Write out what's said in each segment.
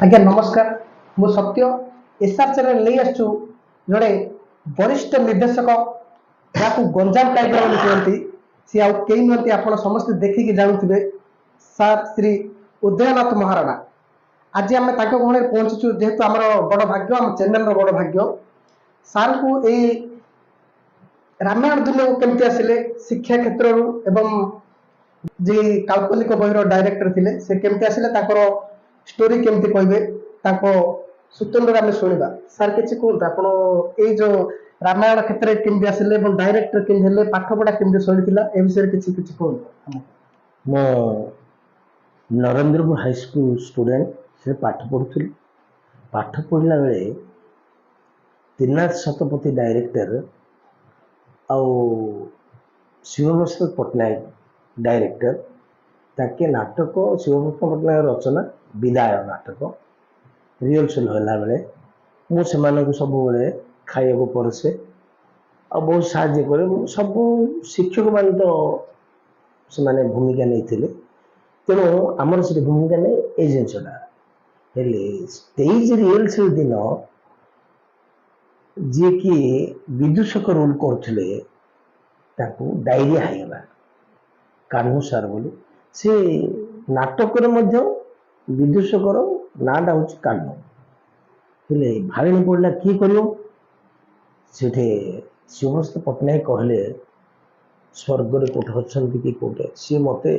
ଆଜ୍ଞା ନମସ୍କାର। ମୁଁ ସତ୍ୟ ଏସ୍ଆର୍ ଚ୍ୟାନେଲ ନେଇ ଆସିଛୁ ଜଣେ ବରିଷ୍ଠ ନିର୍ଦ୍ଦେଶକ ଯାହାକୁ ଗଞ୍ଜାମ ଟାଇଗର ବୋଲି କୁହନ୍ତି। ସେ ଆଉ କେହି ନୁହନ୍ତି, ଆପଣ ସମସ୍ତେ ଦେଖିକି ଜାଣୁଥିବେ, ସାର୍ ଶ୍ରୀ ଉଦୟନାଥ ମହାରଣା। ଆଜି ଆମେ ତାଙ୍କ ଗହଣରେ ପହଞ୍ଚିଛୁ, ଯେହେତୁ ଆମର ବଡ଼ ଭାଗ୍ୟ, ଆମ ଚ୍ୟାନେଲର ବଡ଼ ଭାଗ୍ୟ। ସାର୍ଙ୍କୁ ଏଇ ରାମାୟଣ ଦୁନିଆକୁ କେମିତି ଆସିଲେ ଶିକ୍ଷା କ୍ଷେତ୍ରରୁ, ଏବଂ ଯେ କାଳ୍ପନିକ ବହିର ଡାଇରେକ୍ଟର ଥିଲେ ସେ କେମିତି ଆସିଲେ, ତାଙ୍କର ଷ୍ଟୋରି କେମିତି କହିବେ, ତାଙ୍କ ସୂତ୍ରରେ ଆମେ ଶୁଣିବା। ସାର୍ କିଛି କୁହନ୍ତୁ, ଆପଣ ଏଇ ଯୋଉ ରାମାୟଣ କ୍ଷେତ୍ରରେ କେମିତି ଆସିଲେ ଏବଂ ଡାଇରେକ୍ଟର କେମିତି ହେଲେ, ପାଠ ପଢା କେମିତି ସରିଥିଲା, ଏ ବିଷୟରେ କିଛି କିଛି କୁହନ୍ତୁ। ମୁଁ ନରେନ୍ଦ୍ରପୁର ହାଇସ୍କୁଲ ଷ୍ଟୁଡେଣ୍ଟ, ସେ ପାଠ ପଢ଼ୁଥିଲି। ପାଠ ପଢ଼ିଲା ବେଳେ ତ୍ରିନାଥ ଶତପଥୀ ଡାଇରେକ୍ଟର ଆଉ ଶିବପ୍ରସାଦ ପଟ୍ଟନାୟକ ଡାଇରେକ୍ଟର, ତାକେ ନାଟକ ଶିବପ୍ରସାଦ ପଟ୍ଟନାୟକ ରଚନା ବିଦାୟ ନାଟକ ରିହର୍ସଲ ହେଲା ବେଳେ ମୁଁ ସେମାନଙ୍କୁ ସବୁବେଳେ ଖାଇବାକୁ ପରସେ ଆଉ ବହୁତ ସାହାଯ୍ୟ କରେ। ସବୁ ଶିକ୍ଷକମାନେ ତ ସେମାନେ ଭୂମିକା ନେଇଥିଲେ, ତେଣୁ ଆମର ସେଠି ଭୂମିକା ନେଇ ଏଇ ଜିନିଷଟା ହେଲେ ଷ୍ଟେଜ ରିହର୍ସଲ ଦିନ ଯିଏକି ବିଦୂଷକ ରୋଲ କରୁଥିଲେ ତାଙ୍କୁ ଡାଇରିଆ ହେଇଗଲା, କାହ୍ନୁ ସାର୍ ବୋଲି। ସେ ନାଟକରେ ମଧ୍ୟ ବିଦୂଷକର ନାଁଟା ହେଉଛି କାହ୍ନୁ। ହେଲେ ଭାରିଣୀ ପଡ଼ିଲା କିଏ କରିବ? ସେଠି ଶିବପ୍ରସାଦ ପଟ୍ଟନାୟକ କହିଲେ ସ୍ୱର୍ଗରେ କୋଉଠି ଅଛନ୍ତି କି କୋଉଠି, ସିଏ ମୋତେ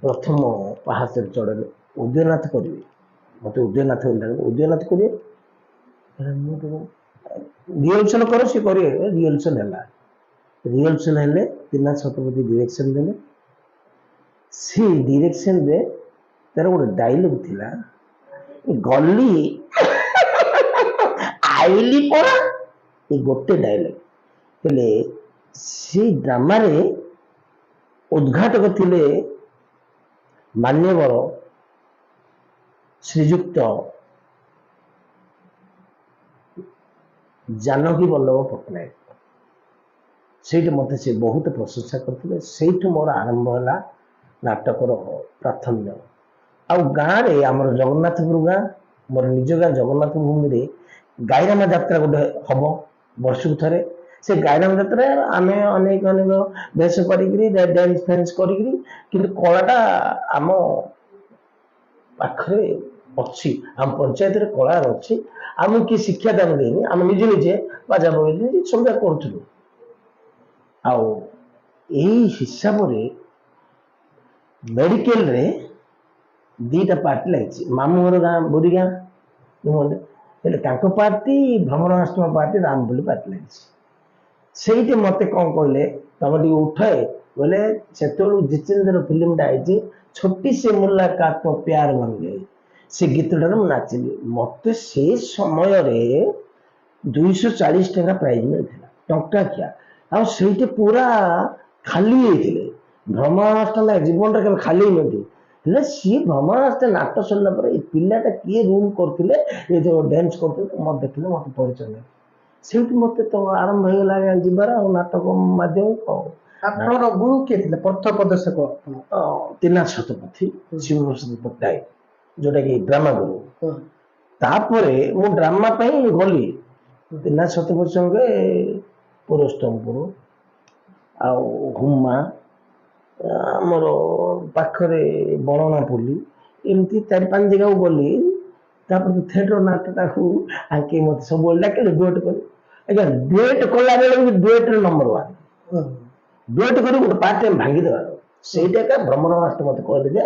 ପ୍ରଥମ ପାହାଚରେ ଚଢ଼େଇଲେ, ଉଦୟନାଥ କରିବେ, ମୋତେ ଉଦୟନାଥ ଉଦୟନାଥ କରିବେ। ମୁଁ ରିହର୍ସଲ କର, ସିଏ କରିବେ। ରିହର୍ସଲ ହେଲା, ରିହର୍ସଲ ହେଲେ ତ୍ରିନାଥ ଶତପଥୀ ଡିରେକ୍ସନ ଦେଲେ। ସେ ଡିରେକ୍ସନରେ ତାର ଗୋଟେ ଡାଇଲଗ ଥିଲା, ଗଲି ଆଇଲି ପରା, ଏ ଗୋଟେ ଡାଇଲଗ। ହେଲେ ସେ ଡ୍ରାମାରେ ଉଦ୍ଘାଟକ ଥିଲେ ମାନ୍ୟବର ଶ୍ରୀଯୁକ୍ତ ଜାନକୀ ବଲ୍ଲଭ ପଟ୍ଟନାୟକ। ସେଇଠି ମୋତେ ସେ ବହୁତ ପ୍ରଶଂସା କରିଥିଲେ। ସେଇଠୁ ମୋର ଆରମ୍ଭ ହେଲା ନାଟକର ପ୍ରାଥମ୍ୟ। ଆଉ ଗାଁରେ ଆମର ଜଗନ୍ନାଥପୁର ଗାଁ, ମୋର ନିଜ ଗାଁ ଜଗନ୍ନାଥ ଭୂମିରେ ଗାଇରାମା ଯାତ୍ରା ଗୋଟେ ହବ ବର୍ଷକୁ ଥରେ। ସେ ଗାଇରାମା ଯାତ୍ରାରେ ଆମେ ଅନେକ ଅନେକ ବେଶ କରିକିରି ଡ୍ୟାନ୍ସ ଫ୍ୟାନ୍ସ କରିକିରି, କିନ୍ତୁ କଳାଟା ଆମ ପାଖରେ ଅଛି, ଆମ ପଞ୍ଚାୟତରେ କଳା ଅଛି। ଆମକୁ କିଏ ଶିକ୍ଷା ଦାନ ଦେଇନି, ଆମେ ନିଜେ ନିଜେ ବାଜା ବଜେଇ ସବୁ କରୁଥିଲୁ। ଆଉ ଏଇ ହିସାବରେ ମେଡିକାଲରେ ଦିଟା ପାର୍ଟି ଲାଗିଛି, ମାମୁଁ ଘର ଗାଁ ବୁରି ଗାଁ, ହେଲେ ତାଙ୍କ ପାର୍ଟି ଭ୍ରମଣାଶ୍ରମ ପାର୍ଟି ରାମପଲ୍ଲୀ ପାର୍ଟି ଲାଗିଛି। ସେଇଠି ମତେ କଣ କହିଲେ, ତମେ ଟିକେ ଉଠାଏ ବୋଲେ, ସେତେବେଳୁ ଜିତେନ୍ଦ୍ର ଫିଲ୍ମଟା ହେଇଛି ଛୋଟି ସେ ମୁଲାକାତ ତ ପ୍ୟାର ବନ ଗଇ, ସେ ଗୀତଟାରେ ମୁଁ ନାଚିଲି। ମତେ ସେ ସମୟରେ 240 ଟଙ୍କା ପ୍ରାଇଜ ମିଳିଥିଲା, ଟଙ୍କାକିଆ। ଆଉ ସେଇଠି ପୁରା ଖାଲି ହେଇଥିଲେ, ଭ୍ରମଣାଶ୍ରମ ଜୀବନଟା କେବେ ଖାଲି ହେଇନଥିଲି। ହେଲେ ସିଏ ଭ୍ରମଣାଶ୍ରମ ନାଟ ସରିଲା ପରେ ଏ ପିଲାଟା କିଏ ରୁଲ କରୁଥିଲେ, ଏ ଯୋଉ ଡ୍ୟାନ୍ସ କରୁଥିଲେ, ମତେ ଦେଖିଲେ, ମତେ ପରିଚୟ ନେଲେ। ସେଇଠୁ ମତେ ତ ଆରମ୍ଭ ହେଇଗଲା ଯିବାର ଆଉ ନାଟକ ମାଧ୍ୟମକୁ। ଆପଣଙ୍କର ଗୁରୁ କିଏ ଥିଲେ, ପଥ ପ୍ରଦର୍ଶକ? ତ୍ରିନାଥ ଶତପଥୀ ଶିବପ୍ରସାଦ ପଟ୍ଟନାୟକ, ଯୋଉଟା କି ଡ୍ରାମା ଗୁରୁ। ତାପରେ ମୁଁ ଡ୍ରାମା ପାଇଁ ଗଲି ତ୍ରିନାଥ ଶତପଥୀ ସଙ୍ଗେ ପୁରସ୍ତମପୁର ଆଉ ହୁମା, ଆମର ପାଖରେ ବଣନାପଲ୍ଲୀ, ଏମିତି 4-5 ଜାଗାକୁ ଗଲି। ତାପରେ ଥିଏଟର ନାଟଟାକୁ ଆଙ୍କେ ମତେ ସବୁବେଳେ ଡାକିଲେ ଡୁଏଟ କଲି। ଆଜ୍ଞା ଡୁଏଟ କଲା ବେଳେ ବି ଡୁଏଟରେ ନମ୍ବର 1 ଡୁଏଟ କରି ଗୋଟେ ପାର୍ଟି ଆମେ ଭାଙ୍ଗିଦେବାର। ସେଇଟା ଏକା ଭ୍ରମଣ ମାଷ୍ଟର ମତେ କହିଲେ ଯେ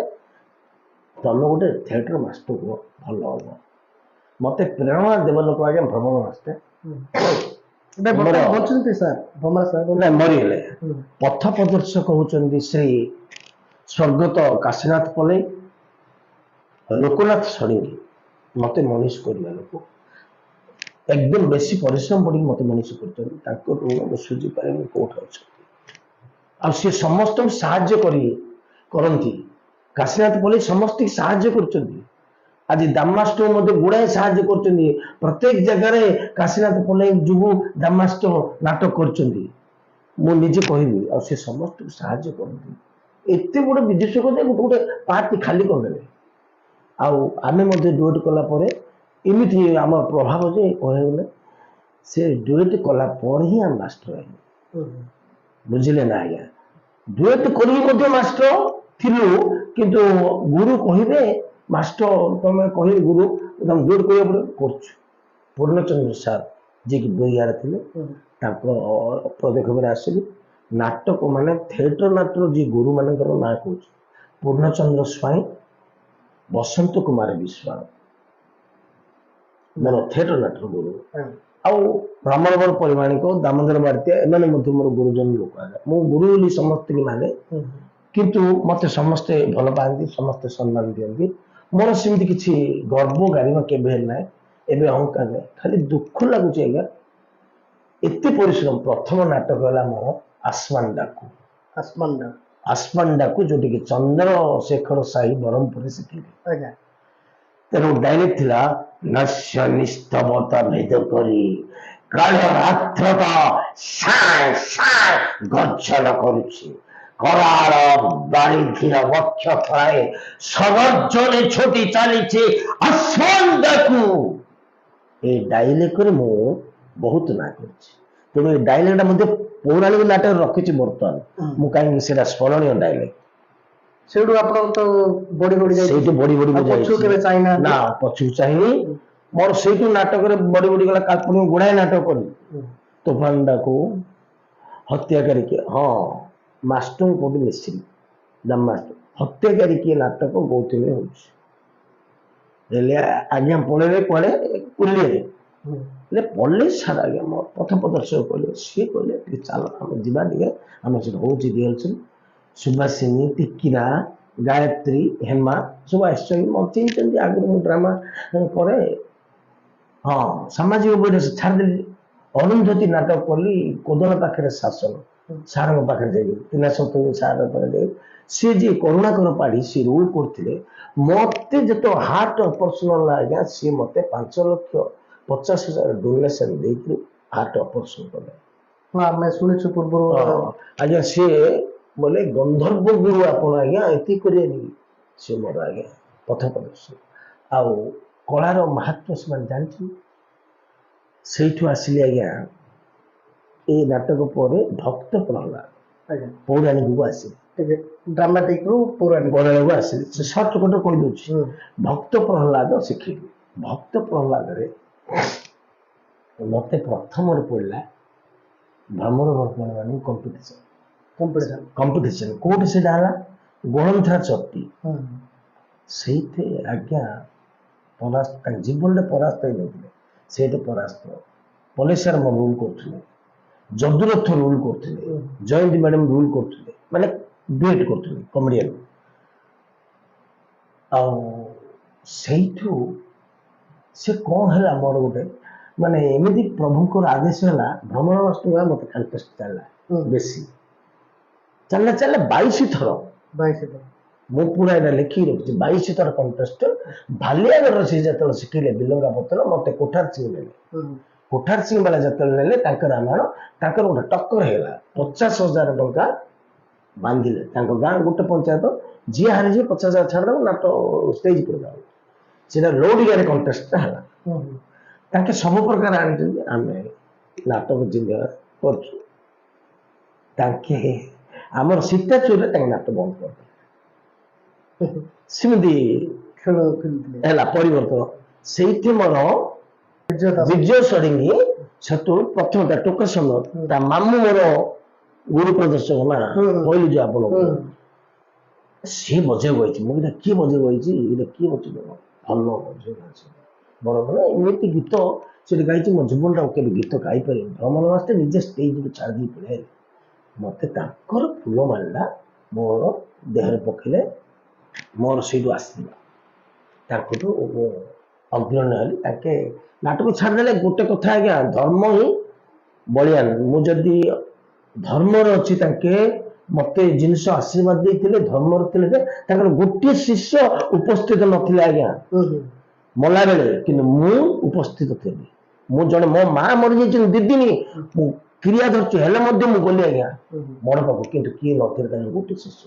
ତମେ ଗୋଟେ ଥିଏଟର ମାଷ୍ଟର ହୁଅ, ଭଲ ହବ। ମତେ ପ୍ରେରଣା ଦେବ ଲୋକ ଆଜ୍ଞା ଭ୍ରମଣ ମାଷ୍ଟର। ମରିଗଲେ। ପଥ ପ୍ରଦର୍ଶକ ହଉଛନ୍ତି ଶ୍ରୀ ସ୍ୱର୍ଗତ କାଶୀନାଥ ପଲେଇ, ଲୋକନାଥ ଷଡଙ୍ଗୀ। ମତେ ମଣିଷ କରିବା ଲୋକ, ଏକଦମ ବେଶୀ ପରିଶ୍ରମ ପଡିକି ମତେ ମଣିଷ କରିଛନ୍ତି। ତାଙ୍କ ଋଣ ମୁଁ ସୁଝି ପାରିନି କୋଉଠି ଅଛନ୍ତି। ଆଉ ସିଏ ସମସ୍ତଙ୍କୁ ସାହାଯ୍ୟ କରନ୍ତି। କାଶୀନାଥ ପଲେଇ ସମସ୍ତଙ୍କୁ ସାହାଯ୍ୟ କରୁଛନ୍ତି। ଆଜି ଦାମମାଷ୍ଟର ମଧ୍ୟ ଗୁଡାଏ ସାହାଯ୍ୟ କରୁଛନ୍ତି। ପ୍ରତ୍ୟେକ ଜାଗାରେ କାଶୀନାଥ ପଲେଇ ଯୋଗୁଁ ଦାମମାଷ୍ଟର ନାଟକ କରୁଛନ୍ତି, ମୁଁ ନିଜେ କହିବି। ଆଉ ସେ ସମସ୍ତଙ୍କୁ ସାହାଯ୍ୟ କରନ୍ତି। ଏତେ ବଡ ବିଦୂଷକ ଯେ ଗୋଟେ ପାର୍ଟି ଖାଲି କରିଦେଲେ। ଆଉ ଆମେ ମଧ୍ୟ ଡୁଏଟ୍ କଲା ପରେ ଏମିତି ଆମର ପ୍ରଭାବ ଯେ କହିବାକୁ ଗଲେ ସେ ଡୁଏଟ୍ କଲା ପରେ ହିଁ ଆମେ ମାଷ୍ଟର ହେଲୁ। ବୁଝିଲେ ନା ଆଜ୍ଞା? ଡୁଏଟ୍ କରିକି ମଧ୍ୟ ମାଷ୍ଟର ଥିଲୁ, କିନ୍ତୁ ଗୁରୁ କହିବେ ମାଷ୍ଟର ତମେ କହିବେ ଗୁରୁ ତମେ ଡୁଏଟ୍ କରିବାକୁ ପଡ଼ିବ, କରୁଛୁ। ପୂର୍ଣ୍ଣଚନ୍ଦ୍ର ସାର୍ ଯିଏକି ବହିଆରେ ଥିଲେ ତାଙ୍କ ପଦକ୍ଷେପରେ ଆସିଲି। ନାଟକ ମାନେ ଥିଏଟର ନାଟକ ଯିଏ ଗୁରୁ ମାନଙ୍କର ନାଁ କହୁଛି ପୂର୍ଣ୍ଣଚନ୍ଦ୍ର ସ୍ୱାଇଁ, ବସନ୍ତ କୁମାର ବିଶ୍ୱାଳ ମୋର ଥିଏଟର ନାଟକ ଗୁରୁ। ଆଉ ବ୍ରାହ୍ମଣବର ପରିମାଣିକ, ଦାମୋଦର ବାରିତିଆ ଏମାନେ ମଧ୍ୟ ମୋର ଗୁରୁଜନ ଲୋକ। ମୁଁ ଗୁରୁ ବୋଲି ସମସ୍ତଙ୍କୁ ମାନେ, କିନ୍ତୁ ମତେ ସମସ୍ତେ ଭଲ ପାଆନ୍ତି, ସମସ୍ତେ ସମ୍ମାନ ଦିଅନ୍ତି। ମୋର ସେମିତି କିଛି ଗର୍ବ ଗାରିମା କେବେ ହେଲେ ନାହିଁ, ଏବେ ଅହଙ୍କାର ନାହିଁ। ଖାଲି ଦୁଃଖ ଲାଗୁଛି ଆଜ୍ଞା, ଏତେ ପରିଶ୍ରମ। ପ୍ରଥମ ନାଟକ ହେଲା ମୋର ଆସମାନ ଡାକୁ। ଆସମାନ ଡାକୁ ଯୋଉଠିକି ଚନ୍ଦ୍ରଶେଖର ସାହି ବ୍ରହ୍ମପୁରରେ ଶିଖିଲି। ତେଣୁ ଡାଇରେକ୍ଟ ଥିଲା ନଶ୍ୟ ନିସ୍ତବତା ଭେଦ କରି କାଳ ରାତ୍ରତା ସାଁ ସାଁ ଗର୍ଜନ କରୁଛି, କରାଳ ବାରିଧିର ବକ୍ଷ ଥଳାଏ ସଗର୍ଜନେ ଛୁଟି ଚାଲିଛି ଆସମାନ ଡାକୁ। এই ଡାଇଲେକ୍ଟରେ ମୁଁ ବହୁତ ନାଁ କରିଛି। ତେଣୁ ଏ ଡାଇଲେକ୍ଟଟା ମଧ୍ୟ ପୌରାଣିକ ନାଟକରେ ରଖିଛି ବର୍ତ୍ତମାନ। ମୁଁ କାହିଁକି ସେଇଟା ସ୍ମରଣୀୟ ଡାଇଲେକ୍ଟ। ସେଇଠୁ ଆପଣ ତ ବଢି ବଢି ଯାଇଛି, ସେଇଠୁ ବଢି ବଢି ପଛକୁ କେବେ ଚାହିଁନା? ନା, ପଛକୁ ଚାହିଁନି। ମୋର ସେଇଠୁ ନାଟକରେ ବଢି ବଢି ଗଲା। କାଳ୍ପନିକ ଗୁଡାଏ ନାଟକ କଲି। ତୋଫାନ ଡାକୁ, ହତ୍ୟାକାରୀ କିଏ, ହଁ ମାଷ୍ଟରଙ୍କୁ କୋଉଠି ମିଶିଲି, ମାଷ୍ଟର ହତ୍ୟାକାରୀ କିଏ ନାଟକ ଗୌତମୀ ହଉଛି। ହେଲେ ଆଜ୍ଞା ପଳେଇଲେ କୁଆଡେ କୁଲିରେ, ହେଲେ ପଳେଇ ସାର୍ ଆଜ୍ଞା ମୋ ପଥ ପ୍ରଦର୍ଶକ କହିଲେ, ସିଏ କହିଲେ ଟିକେ ଚାଲ ଆମେ ଯିବା ଟିକେ, ଆମର ସେଠି ହଉଛି ରିହର୍ସଲ। ସୁବାସିନୀ, ଟିକିନା, ଗାୟତ୍ରୀ, ହେମା ସବୁ ଆସିଛନ୍ତି, ମତେ ଚିହ୍ନିଛନ୍ତି, ଆଗରୁ ମୁଁ ଡ୍ରାମା କରେ। ହଁ, ସାମାଜିକ ବହିରେ ଛାଡ଼ିଦେଲି। ଅରୁନ୍ଧତୀ ନାଟକ କଲି କୋଦଳ ପାଖରେ ଶାସନ, ସାରଙ୍କ ପାଖରେ ଯାଇକି ତିନା ସପ୍ତମୀ ସାର ପାଖରେ। ସିଏ ଯିଏ କରୁଣାକର ପାଢୀ ସିଏ ରୋଲ କରୁଥିଲେ। ମତେ ଯେତେ ହାର୍ଟ ଅପରେସନ ହେଲା ଆଜ୍ଞା, ସିଏ ମତେ 5,50,000 ଡୋନେସନ ଦେଇକି ହାର୍ଟ ଅପରେସନ କଲେ। ଆମେ ଶୁଣିଛୁ ପୂର୍ବରୁ ଆଜ୍ଞା। ସିଏ ବୋଲେ ଗନ୍ଧର୍ବ ଗୁରୁ ଆପଣ ଆଜ୍ଞା, ଏତିକି କରିବେନି। ସିଏ ମୋର ଆଜ୍ଞା ପଥ ପ୍ରଦର୍ଶନ। ଆଉ କଳାର ମାହାତ୍ମ୍ୟ ସେମାନେ ଜାଣିଛନ୍ତି। ସେଇଠୁ ଆସିଲି ଆଜ୍ଞା ଏ ନାଟକ ପରେ ଭକ୍ତ ପ୍ରହ୍ଲାଦ ପୌରାଣିକକୁ ଆସିଲି। ଡ୍ରାମାଟିକରୁ ପୌରାଣିକକୁ ଆସିଲି। ସେ ସର୍ଟ କଟ କହିଦଉଛି। ଭକ୍ତ ପ୍ରହ୍ଲାଦ ଶିଖିଲି। ଭକ୍ତ ପ୍ରହ୍ଲାଦରେ ମତେ ପ୍ରଥମରେ ପଡିଲା ଭ୍ରମର ବର୍ତ୍ତମାନ କମ୍ପିଟିସନ। କୋଉଠି ସେଟା ହେଲା? ଗୋଳନ୍ଥା ଚଟି। ସେଇଠି ଆଜ୍ଞା ପରାସ୍ତ, ଜୀବନରେ ପରାସ୍ତ ହେଇନଥିଲେ, ସେଇଠି ପରାସ୍ତ। ପଲେଶ୍ୱର ମୋ ରୁଲ କରୁଥିଲେ, ଯଦୁରଥ ରୁଲ କରୁଥିଲେ, ଜୟନ୍ତୀ ମ୍ୟାଡାମ ରୁଲ କରୁଥିଲେ, ମାନେ ଡୁଏଟ କରୁଥିଲେ କମେଡିଆନ। ଆଉ ସେଇଠୁ ସେ କଣ ହେଲା, ମୋର ଗୋଟେ ମାନେ ଏମିତି ପ୍ରଭୁଙ୍କର ଆଦେଶ ହେଲା, ଭ୍ରମଣ ନଷ୍ଟ ମତେ କଣ୍ଟେଷ୍ଟ ଚାଲିଲା ବେଶୀ। ଚାଲିଲା 22 ଥର। ମୁଁ ପୁରା ଏଇଟା ଲେଖିକି ରଖିଛି, 22 ଥର କଣ୍ଟେଷ୍ଟ। ଭାଲିଆଗର ସେ ଯେତେବେଳେ ଶିଖିଲେ ବିଲଙ୍ଗା ପତ୍ର, ମତେ କୋଠାର ସିଂ ନେଲେ। କୋଠାର ସିଂ ବାଲା ଯେତେବେଳେ ନେଲେ ତାଙ୍କ ରାମାୟଣ, ତାଙ୍କର ଗୋଟେ ଟକ୍କର ହେଇଗଲା। 50,000 ଟଙ୍କା ବାନ୍ଧିଲେ ତାଙ୍କ ଗାଁ ଗୋଟେ ପଞ୍ଚାୟତ, ଯିଏ ହାରିଯିବ 50,000 ଛାଡ଼ିଦେବ, ନାଟ ଷ୍ଟେଜ ପଡିଲା। ସେଟା ଲୌଡିଗାରେ କଣ୍ଟେଷ୍ଟଟା ହେଲା। ତାଙ୍କେ ସବୁ ପ୍ରକାର ଆଣିଛନ୍ତି, ଆମେ ନାଟକ ଜିନିଷ କରୁଛୁ। ତାଙ୍କେ ଆମର ସୀତା ଚୋରରେ ତାଙ୍କ ନାଟ ବନ୍ଦ କରିଦେଲେ। ସେମିତି ହେଲା ପରିବର୍ତ୍ତନ। ସେଇଠି ମୋର ବିଜୟ ଷଡଙ୍ଗୀ ସେଠୁ ପ୍ରଥମ ଟୋକ ସମୟ ତା ମାମୁଁ ମୋର ଗୁରୁ ପ୍ରଦର୍ଶକ ନା କହିଲି ଯେ ଆପଣଙ୍କୁ, ସିଏ ବଜେଇ ବହିଛି। ମୁଁ କହିଲି କିଏ ବଜେଇ ବହିଛି, ଏଇଟା କିଏ ବଜେଇ ଭଲ ବଜେଇ ବଡ ବଡ ଏମିତି ଗୀତ ସେଠି ଗାଇଛି। ମୋ ଜୀବନଟା କେବେ ଗୀତ ଗାଇପାରିନି। ଭ୍ରମଣ ମାସଟେ ନିଜେ ଷ୍ଟେଜକୁ ଛାଡ଼ି ଦେଇ ପଳେଇ। ମତେ ତାଙ୍କର ଫୁଲ ମାଳିଲା ମୋର ଦେହରେ ପକେଇଲେ, ମୋର ସେଇଠୁ ଆସିଥିଲା। ତାଙ୍କଠୁ ମୁଁ ଅଗ୍ରଣୀ ହେଲି। ତାଙ୍କେ ନାଟକ ଛାଡ଼ିଦେଲେ। ଗୋଟେ କଥା ଆଜ୍ଞା, ଧର୍ମ ହିଁ ବଳିଆନ। ମୁଁ ଯଦି ଧର୍ମର ଅଛି, ତାଙ୍କେ ମତେ ଜିନିଷ ଆଶୀର୍ବାଦ ଦେଇଥିଲେ, ଧର୍ମର ଥିଲେ ଯେ ତାଙ୍କର ଗୋଟିଏ ଶିଷ୍ୟ ଉପସ୍ଥିତ ନଥିଲେ ଆଜ୍ଞା ମଲା ବେଳେ, କିନ୍ତୁ ମୁଁ ଉପସ୍ଥିତ ଥିଲି। ମୁଁ ଜଣେ, ମୋ ମା ମରିଯାଇଛନ୍ତି 2 ଦିନ, ମୁଁ କ୍ରିୟା ଧରିଛି, ହେଲେ ମଧ୍ୟ ମୁଁ ଗଲି ଆଜ୍ଞା ବଡ ପାଖକୁ, କିନ୍ତୁ କିଏ ନଥିଲେ ତାଙ୍କର ଗୋଟେ ଶିଷ୍ୟ।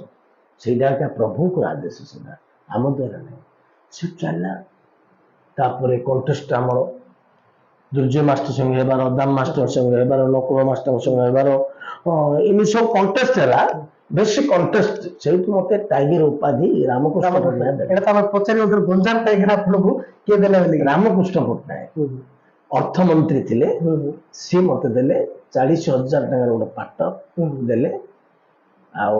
ସେଇଟା ଆଜ୍ଞା ପ୍ରଭୁଙ୍କର ଆଦେଶ, ସେଇଟା ଆମ ଦ୍ୱାରା ନାହିଁ। ସେ ଚାଲିଲା। ତାପରେ କଣ୍ଟେଷ୍ଟ ଆମର ଦୁର୍ଜୟ ମାଷ୍ଟର ସଙ୍ଗେ ହେବାର, ଦାମ ମାଷ୍ଟର ସଙ୍ଗେ ହେବାର, ନକୁଳ ମାଷ୍ଟର ସଙ୍ଗେ ହେବାର, ଏମିତି ସବୁ କଣ୍ଟେଷ୍ଟ ହେଲା। ବେଶୀ କଣ୍ଟେଷ୍ଟ, ସେଇଠୁ ମତେ ଟାଇଗର ଉପାଧି ରାମକୃଷ୍ଣ ପଟ୍ଟନାୟକ ଦେଲେ। ଏଇଟା ତ ଆମେ ପଚାରି ଗଞ୍ଜାମ ଟାଇଗର ଆପଣଙ୍କୁ କିଏ ଦେଲେ ବୋଲି? ରାମକୃଷ୍ଣ ପଟ୍ଟନାୟକ ଅର୍ଥମନ୍ତ୍ରୀ ଥିଲେ, ସିଏ ମତେ ଦେଲେ 40,000 ଟଙ୍କାର ଗୋଟେ ପାଟ ଦେଲେ, ଆଉ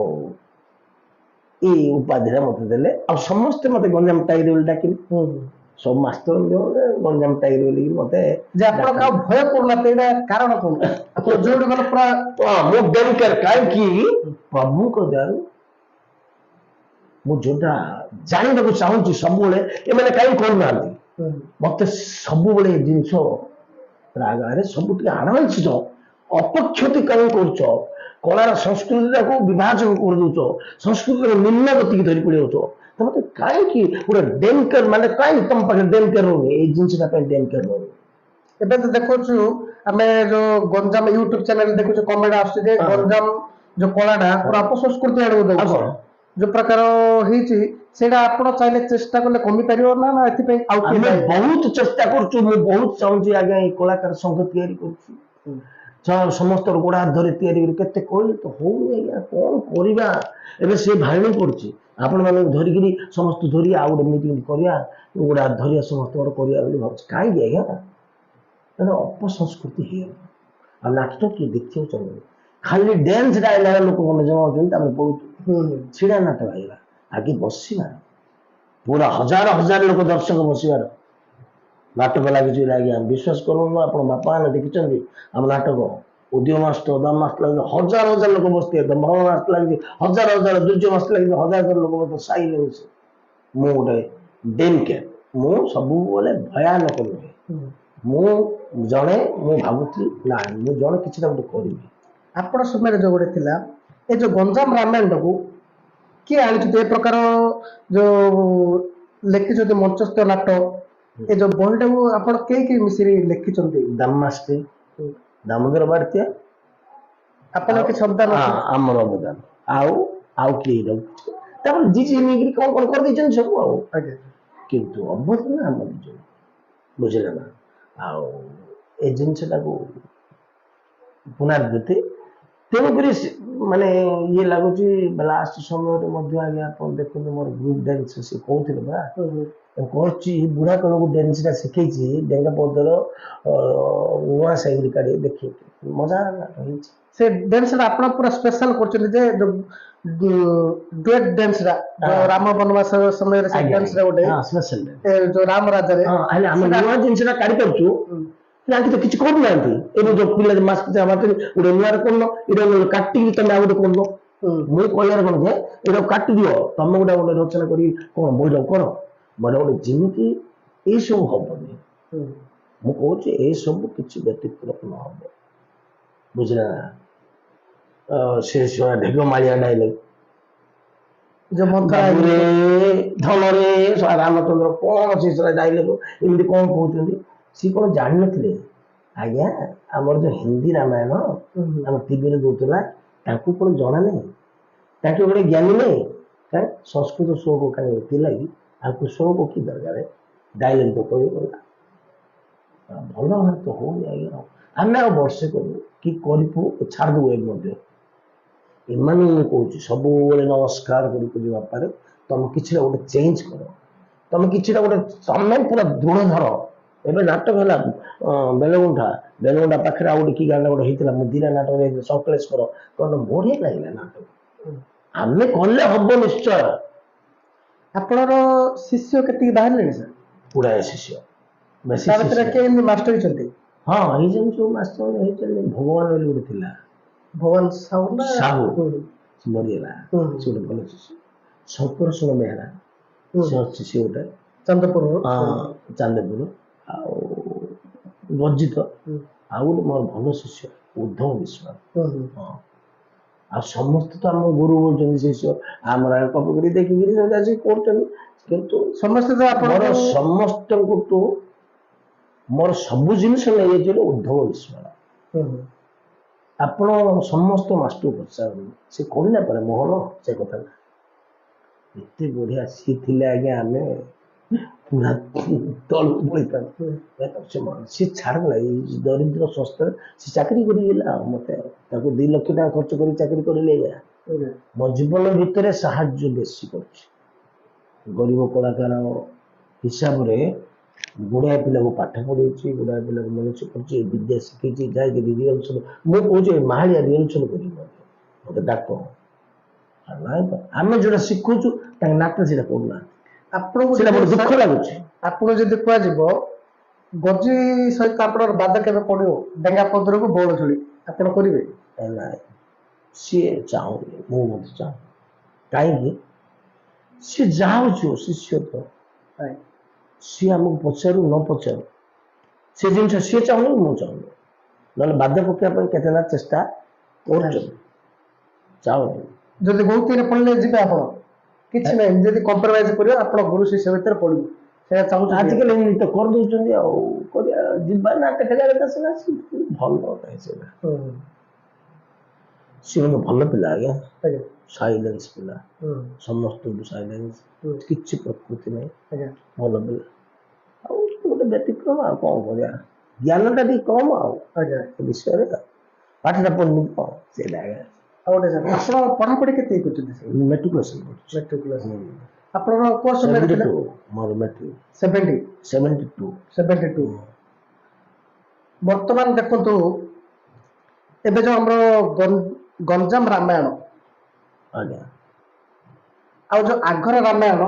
ଏଇ ଉପାଧିରେ ମତେ ଦେଲେ। ଆଉ ସମସ୍ତେ ମତେ ଗଞ୍ଜାମ ଟାଇଗର ବୋଲି ଡାକିଲେ। ସବୁ ମାଷ୍ଟର ଗଞ୍ଜାମ ଟାଇଗର ବୋଲିକି ମତେ। ଯେ ଆପଣ କାହା ଭୟ କରୁନାହାନ୍ତି, ଏଇଟା କାରଣ କଣ? ଆପଣ ଯୋଉଠି ଗଲେ ପୁରା ମୁଁ ଡେନକେୟାର, କାହିଁକି ପ୍ରଭୁଙ୍କ ଦୟାରୁ ମୁଁ ଯୋଉଟା ଜାଣିବାକୁ ଚାହୁଁଛି ସବୁବେଳେ, ଏମାନେ କାହିଁକି କରୁନାହାନ୍ତି। ମତେ ସବୁବେଳେ ଏ ଜିନିଷ ରାଗରେ ସବୁ ଟିକେ ଆଡଭାନ୍ସ ଅପକ୍ଷତି କାହିଁ କରୁଛ, କଳାର ସଂସ୍କୃତିଟାକୁ ବିଭାଜନ କରିଦଉଛ, ସଂସ୍କୃତିର ନିମ୍ନ ଗତିକି ଧରି ପଡିଯାଉଛ। ତ ମତେ କାହିଁକି ଗୋଟେ ଡେନକେୟାର ମାନେ କାହିଁକି ତମ ପାଖରେ ଡେନକେୟାର ରହୁନି, ଏଇ ଜିନିଷଟା ପାଇଁ ଡେନକେୟାର ରହୁନି। ଏବେ ତ ଦେଖୁଛୁ ଆମେ ଯୋଉ ଗଞ୍ଜାମ ୟୁଟ୍ୟୁବ ଚ୍ୟାନେଲ ଦେଖୁଛୁ, କମେଣ୍ଟ ଆସୁଛି ଯେ ଗଞ୍ଜାମ ଯୋଉ କଳାଟା ପୁରା ଅପସଂସ୍କୃତି ଆଡକୁ ଦଉଛି। ଯୋଉ ପ୍ରକାର ହେଇଛି ସେଇଟା ଆପଣ ଚାହିଁଲେ ଚେଷ୍ଟା କଲେ କମି ପାରିବ ନା ଏଥିପାଇଁ ଆଉ ଆମେ ବହୁତ ଚେଷ୍ଟା କରୁଛୁ। ମୁଁ ବହୁତ ଚାହୁଁଛି ଆଜ୍ଞା ଏଇ କଳାକାର ସଂଘ ତିଆରି କରୁଛୁ, ସମସ୍ତର ଗୋଡ ହାତ ଧରି ତିଆରି କରି କେତେ କହିଲେ ତ ହଉନି ଆଜ୍ଞା, କଣ କରିବା। ଏବେ ସେ ଭାଇଣୀ ପଡୁଛି, ଆପଣ ମାନଙ୍କୁ ଧରିକିରି ସମସ୍ତେ ଧରି ଆଉ ଗୋଟେ ମିଟିଂ କରିବା, ଗୋଡ ହାତ ଧରିବା ସମସ୍ତଙ୍କର କରିବା ବୋଲି ଭାବୁଛି। କାହିଁକି ଆଜ୍ଞା, ଅପସଂସ୍କୃତି ହେଇଗଲା। ଆଉ ନାଟକ କିଏ ଦେଖିବାକୁ ଚାହୁଁନି, ଖାଲି ଡ୍ୟାନ୍ସ ଡାଇଲା ଲୋକମାନେ ଜମାଉଛନ୍ତି, ତାପରେ ବହୁତ ଛିଡା ନାଟକ ହେଇଗଲା। ଆଗେ ବସିବାର ପୁରା ହଜାର ହଜାର ଲୋକ ଦର୍ଶକ ବସିବାର ନାଟକ ଲାଗିଛି ଆଜ୍ଞା। ବିଶ୍ୱାସ କରନ୍ତୁ, ଆପଣ ବାପା ମାନେ ଦେଖିଛନ୍ତି ଆମ ନାଟକ ଉଦୟ ମାଷ୍ଟର, ଦାମ ମାଷ୍ଟର ଲାଗିଛି, ହଜାର ହଜାର ଲୋକ ବସିଥିବେ। ଭ୍ରମଣ ମାଷ୍ଟର ଲାଗିଛି ହଜାର ହଜାର, ଦୁର୍ଜୟ ମାଷ୍ଟର ଲାଗିଛି ହଜାର ହଜାର ଲୋକ ବସିଥିବେ ସାଇ ଲାଗୁଛି। ମୁଁ ଗୋଟେ ଡେନକେୟାର, ମୁଁ ସବୁବେଳେ ଭୟାନକ ନୁହେଁ। ମୁଁ ଜଣେ, ମୁଁ ଭାବୁଥିଲି ନା ମୁଁ ଜଣେ କିଛିଟା ଗୋଟେ କରିବି। ଆପଣ ସମୟରେ ଯୋଉ ଗୋଟେ ଥିଲା, ଏ ଯୋଉ ଗଞ୍ଜାମ ରାମାୟଣଟାକୁ କିଏ ଆଣିଛନ୍ତି? ଏ ପ୍ରକାର ଯୋଉ ଲେଖିଛନ୍ତି ମଞ୍ଚସ୍ଥ ନାଟ, ଏ ଯୋଉ ବହିଟାକୁ ଆପଣ କେହି ମିଶିକି ଲେଖିଛନ୍ତି? ଦାମ ମାଷ୍ଟର, ଦାମୋଦର ବାରିତିଆ, ଆପଣ କିଛି ଅବଦାନ ଆମର ଅବଦାନ, ଆଉ କିଏ ଯାଉଛି। ତାପରେ ଯିଏ ନେଇକିରି କଣ କଣ କରିଦେଇଛନ୍ତି ସବୁ ଆଉ। କିନ୍ତୁ ଅବଦାନ ଆମ ନିଜର, ବୁଝିଲେ ନା। ଆଉ ଏ ଜିନିଷଟାକୁ ପୁନରାବୃତ୍ତି, ତେଣୁକରି ମାନେ ଇଏ ଲାଗୁଛି। ଲାଷ୍ଟ ସମୟରେ ମଧ୍ୟ ଆଜ୍ଞା ଆପଣ ଦେଖନ୍ତୁ ମୋର ଗ୍ରୁପ ଡ୍ୟାନ୍ସ ସେ କହୁଥିଲେ ପରା, କହୁଛି ବୁଢା କଣକୁ ଡ୍ୟାନ୍ସଟା ଶିଖେଇଛି ଡେଙ୍ଗା ପଦର ନୂଆ ସାଇଡ୍ କାଢି ଦେଖି ମଜା ହେଇଛି। ସେ ଡ୍ୟାନ୍ସଟା ଆପଣ ପୁରା ସ୍ପେଶାଲ କରୁଛନ୍ତି ଯେ ଡୁଏଟ ଡ୍ୟାନ୍ସଟା ରାମ ବନବାସ ସମୟରେ ସେ ଡ୍ୟାନ୍ସଟା ଗୋଟେ ଯୋଉ ରାମ ରାଜାରେ ଆମେ ନୂଆ ଜିନିଷଟା କାଢି ପାରୁଛୁ। ଆଙ୍କେ ତ କିଛି କରୁନାହାନ୍ତି। ଏବେ ଯୋଉ ପିଲା ମାସ ଗୋଟେ ନୂଆରେ କରୁନ, ଏଇଟା କାଟିକି ତମେ ଆଉ ଗୋଟେ କରୁନ। ମୁଁ କହିବାର କଣ ଯେ ଏଇଟା କାଟିଦିଅ, ତମେ ଗୋଟେ ରଚନା କରି କଣ ବହିଟାକୁ କର, ବହିଟା ଗୋଟେ ଯେମିତି ଏଇସବୁ ହବନି। ମୁଁ କହୁଛି ଏସବୁ କିଛି ବ୍ୟତିକ୍ରମ ନ ହବ, ବୁଝିଲା ନା। ସେ ଢେଗ ମାଳିଆ ଡାଇଲଗ ଧନରେ ରାମଚନ୍ଦ୍ର କଣ ସେ ଡାଇଲଗ ଏମିତି କଣ କହୁଛନ୍ତି, ସିଏ କଣ ଜାଣିନଥିଲେ ଆଜ୍ଞା। ଆମର ଯୋଉ ହିନ୍ଦୀ ରାମାୟଣ ଆମ ଟିଭିରେ ଦଉଥିଲା, ତାଙ୍କୁ କଣ ଜଣା ନାହିଁ, ତାଙ୍କୁ ଗୋଟେ ଜ୍ଞାନୀ ନାହିଁ। କାହିଁ ସଂସ୍କୃତ ଶ୍ଲୋକ କାହିଁ ଥିଲା କି, ଆଙ୍କୁ ଶ୍ଲୋକ କି ଦରକାର, ଡାଇଲଗ ତ କହିଗଲା। ଭଲ ଭାବରେ ତ ହଉନି ଆଜ୍ଞା। ଆମେ ଆଉ ବର୍ଷେ କରୁ କି କରିବୁ ଛାଡ଼ିଦେବୁ। ଏ ମଧ୍ୟ ଏମାନଙ୍କୁ ମୁଁ କହୁଛି ସବୁବେଳେ ନମସ୍କାର କରି ପୂଜା ବାପାରେ, ତମେ କିଛିଟା ଗୋଟେ ଚେଞ୍ଜ କର, ତମେ କିଛିଟା ଗୋଟେ, ତମେ ପୁରା ଦୃଢ ଧର। ଏବେ ନାଟକ ହେଲା ବେଲଗୁଣ୍ଠା ପାଖରେ ଆଉ ଗୋଟେ କି ଗାଁ ଗୋଟେ ହେଇଥିଲା, ମୁଁ ଦିଟା ନାଟକ ହେଇଥିଲା ସକଳେଶ୍ୱର, କଣ ବଢିଆ ଲାଗିଲା ନାଟକ। ଆମେ କଲେ ହବ ନିଶ୍ଚୟ। ଆପଣର ଶିଷ୍ୟ କେତିକି ବାହାରିଲେଣି ସାର୍? ଗୁଡାଏ ଶିଷ୍ୟ, ବେଶୀ ମାଷ୍ଟର ହେଇଛନ୍ତି। ହଁ ହେଇଛନ୍ତି ସବୁ ମାଷ୍ଟର ହେଇଛନ୍ତି। ଭଗବାନ ବୋଲି ଗୋଟେ ଥିଲା, ଭଗବାନ ସାହୁ ମରିଗଲା, ସେ ଗୋଟେ ଭଲ ଶିଷ୍ୟ। ଶଙ୍କର ସୁଣ ବେହେରା ସେ ଅଛି, ସେ ଗୋଟେ ଚାନ୍ଦପୁର। ଆଉ ବର୍ଜିତ, ଆଉ ଗୋଟେ ମୋର ଭଲ ଶିଷ୍ୟ ଉଦ୍ଧବ ବିଶ୍ୱାଳ। ଆଉ ସମସ୍ତେ ତ ଆମ ଗୁରୁ ହଉଛନ୍ତି ଶିଷ୍ୟ, ଆମର କପି କରି ଦେଖିକିରି ଆସିକି କରୁଛନ୍ତି। କିନ୍ତୁ ସମସ୍ତେ ତ ମୋର ସମସ୍ତଙ୍କଠୁ ମୋର ସବୁ ଜିନିଷ ନେଇଯାଇଛି ଉଦ୍ଧବ ବିଶ୍ୱାଳ। ଆପଣ ସମସ୍ତ ମାଷ୍ଟର ପଚାରନ୍ତୁ, ସେ କହିଲା ପରେ ମୋହନ ସେ କଥା ଏତେ ବଢିଆ ସିଏ ଥିଲେ ଆଜ୍ଞା। ଆମେ ପୁରା ତଳକୁ ପଳେଇଥାନ୍ତି ସେ ଛାଡ଼ିଲା ଏଇ ଦରିଦ୍ର ସଂସ୍ଥାରେ ସେ ଚାକିରି କରିଗଲା ଆଉ ମତେ ତାକୁ 2 ଲକ୍ଷ ଟଙ୍କା ଖର୍ଚ୍ଚ କରି ଚାକିରି କରିଲେ ମୋ ଜୀବନ ଭିତରେ ସାହାଯ୍ୟ ବେଶୀ କରୁଛି ଗରିବ କଳାକାର ହିସାବରେ ଗୁଡ଼ାଏ ପିଲାକୁ ପାଠ ପଢ଼େଇଛି ଗୁଡ଼ାଏ ପିଲାକୁ ମଣିଷ କରିଛି ବିଦ୍ୟା ଶିଖେଇଛି ଯାଇକି ରିହର୍ସଲ ମୁଁ କହୁଛି ମାହାଳିଆ ରିହର୍ସଲ କରିବି ମତେ ଡାକ ନାଇଁ ତ ଆମେ ଯୋଉଟା ଶିଖୁଛୁ ତାଙ୍କ ନାଟକ ସେଇଟା କରୁନାହାନ୍ତି ଆପଣଙ୍କୁ ସେଇଟା ବହୁତ ଦୁଃଖ ଲାଗୁଛି ଆପଣ ଯଦି କୁହାଯିବ ଗଜି ସହିତ ଆପଣଙ୍କର ବାଦ କେବେ ପଡ଼ିବ ଡେଙ୍ଗା ପଦରକୁ ବଉଳ ଛୁଳି ଆପଣ କରିବେ ନାଇଁ ସିଏ ଚାହୁଁନି ମୁଁ ମଧ୍ୟ ଚାହୁଁ କାହିଁକି ସିଏ ଯାଉଛି ଶିଷ୍ୟ ତ ସିଏ ଆମକୁ ପଚାରୁ ନ ପଚାରୁ ସେ ଜିନିଷ ସିଏ ଚାହୁଁନି ମୁଁ ଚାହୁଁନି ନହେଲେ ବାଧ୍ୟ ପକେଇବା ପାଇଁ କେତେଟା ଚେଷ୍ଟା କରୁଛନ୍ତି ଚାହୁଁନି ଯଦି ଗୌତିରେ ପଡ଼ିଲେ ଯିବେ ଆପଣ କିଛି ନାହିଁ ଯଦି କମ୍ପ୍ରମାଇଜ କରିବେ ଆପଣ ଗୁରୁ ଶିଷ୍ୟ ଭିତରେ ପଡ଼ିବେ ସେଇଟା ଚାହୁଁଛନ୍ତି ଆଜିକାଲି ଏମିତି ତ କରିଦଉଛନ୍ତି ଆଉ କରିବା ଯିବା ନା କେତେ ଜାଗା ସିନା ଭଲ ନାହିଁ ସେଇଟା ସିଏ ଗୋଟେ ଭଲ ପିଲା ଆଜ୍ଞା ସାଇଲେନ୍ସ ପିଲା ସମସ୍ତଙ୍କୁ ସାଇଲେନ୍ସ କିଛି ପ୍ରକୃତି ନାହିଁ ଭଲ ପିଲା ଆଉ ଗୋଟେ ବ୍ୟତିକ୍ରମ ଆଉ କଣ କରିବା ଜ୍ଞାନଟା ଟିକେ କମ ଆଉ ଏ ବିଷୟରେ ପାଠଟା ପଢିନି ତ ସେଇଟା ଆଜ୍ଞା ଆଉ ଗୋଟେ ସାର୍ ଆପଣ ପଢ଼ାପଢ଼ି କେତେ କରିଛନ୍ତି ମେଟ୍ରିକୁଲେସନ ଆପଣଙ୍କର କୋର୍ସ ମୋର ମେଟ୍ରିକ 72 ବର୍ତ୍ତମାନ ଦେଖନ୍ତୁ ଏବେ ଯୋଉ ଆମର ଗଞ୍ଜାମ ରାମାୟଣ ଆଜ୍ଞା ଆଉ ଯୋଉ ଆଗର ରାମାୟଣ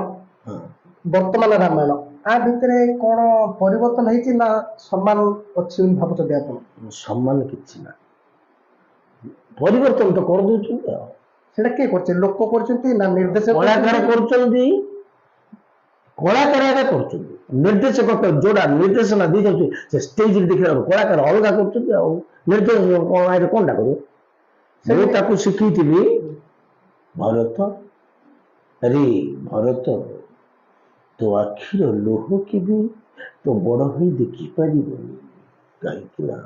ବର୍ତ୍ତମାନ ରାମାୟଣ ଆ ଭିତରେ କଣ ପରିବର୍ତ୍ତନ ହେଇଛି ନା ସମାନ ଅଛି ବୋଲି ଭାବୁଛନ୍ତି ଆପଣ ସମାନ କିଛି ନା ପରିବର୍ତ୍ତନ ତ କରିଦଉଛନ୍ତି ଆଉ ସେଇଟା କିଏ କରୁଛି ଲୋକ କରୁଛନ୍ତି ନା ନିର୍ଦ୍ଦେଶକ କଳାକାର କରୁଛନ୍ତି କଳାକାର କରୁଛନ୍ତି ନିର୍ଦ୍ଦେଶକ ଯୋଉଟା ନିର୍ଦ୍ଦେଶନା ଦେଇଯାଉଛି ସେ ଷ୍ଟେଜରେ ଦେଖିଲା କଳାକାର ଅଲଗା କରୁଛନ୍ତି ଆଉ ନିର୍ଦ୍ଦେଶକ କଣଟା କରିବ ମୁଁ ତାକୁ ଶିଖେଇଥିଲି ଭରତ ଆରେ ଭରତ ତୋ ଆଖିର ଲୁହ କେବେ ତୋ ବଡ ହୋଇ ଦେଖିପାରିବନି କାହିଁକି ନା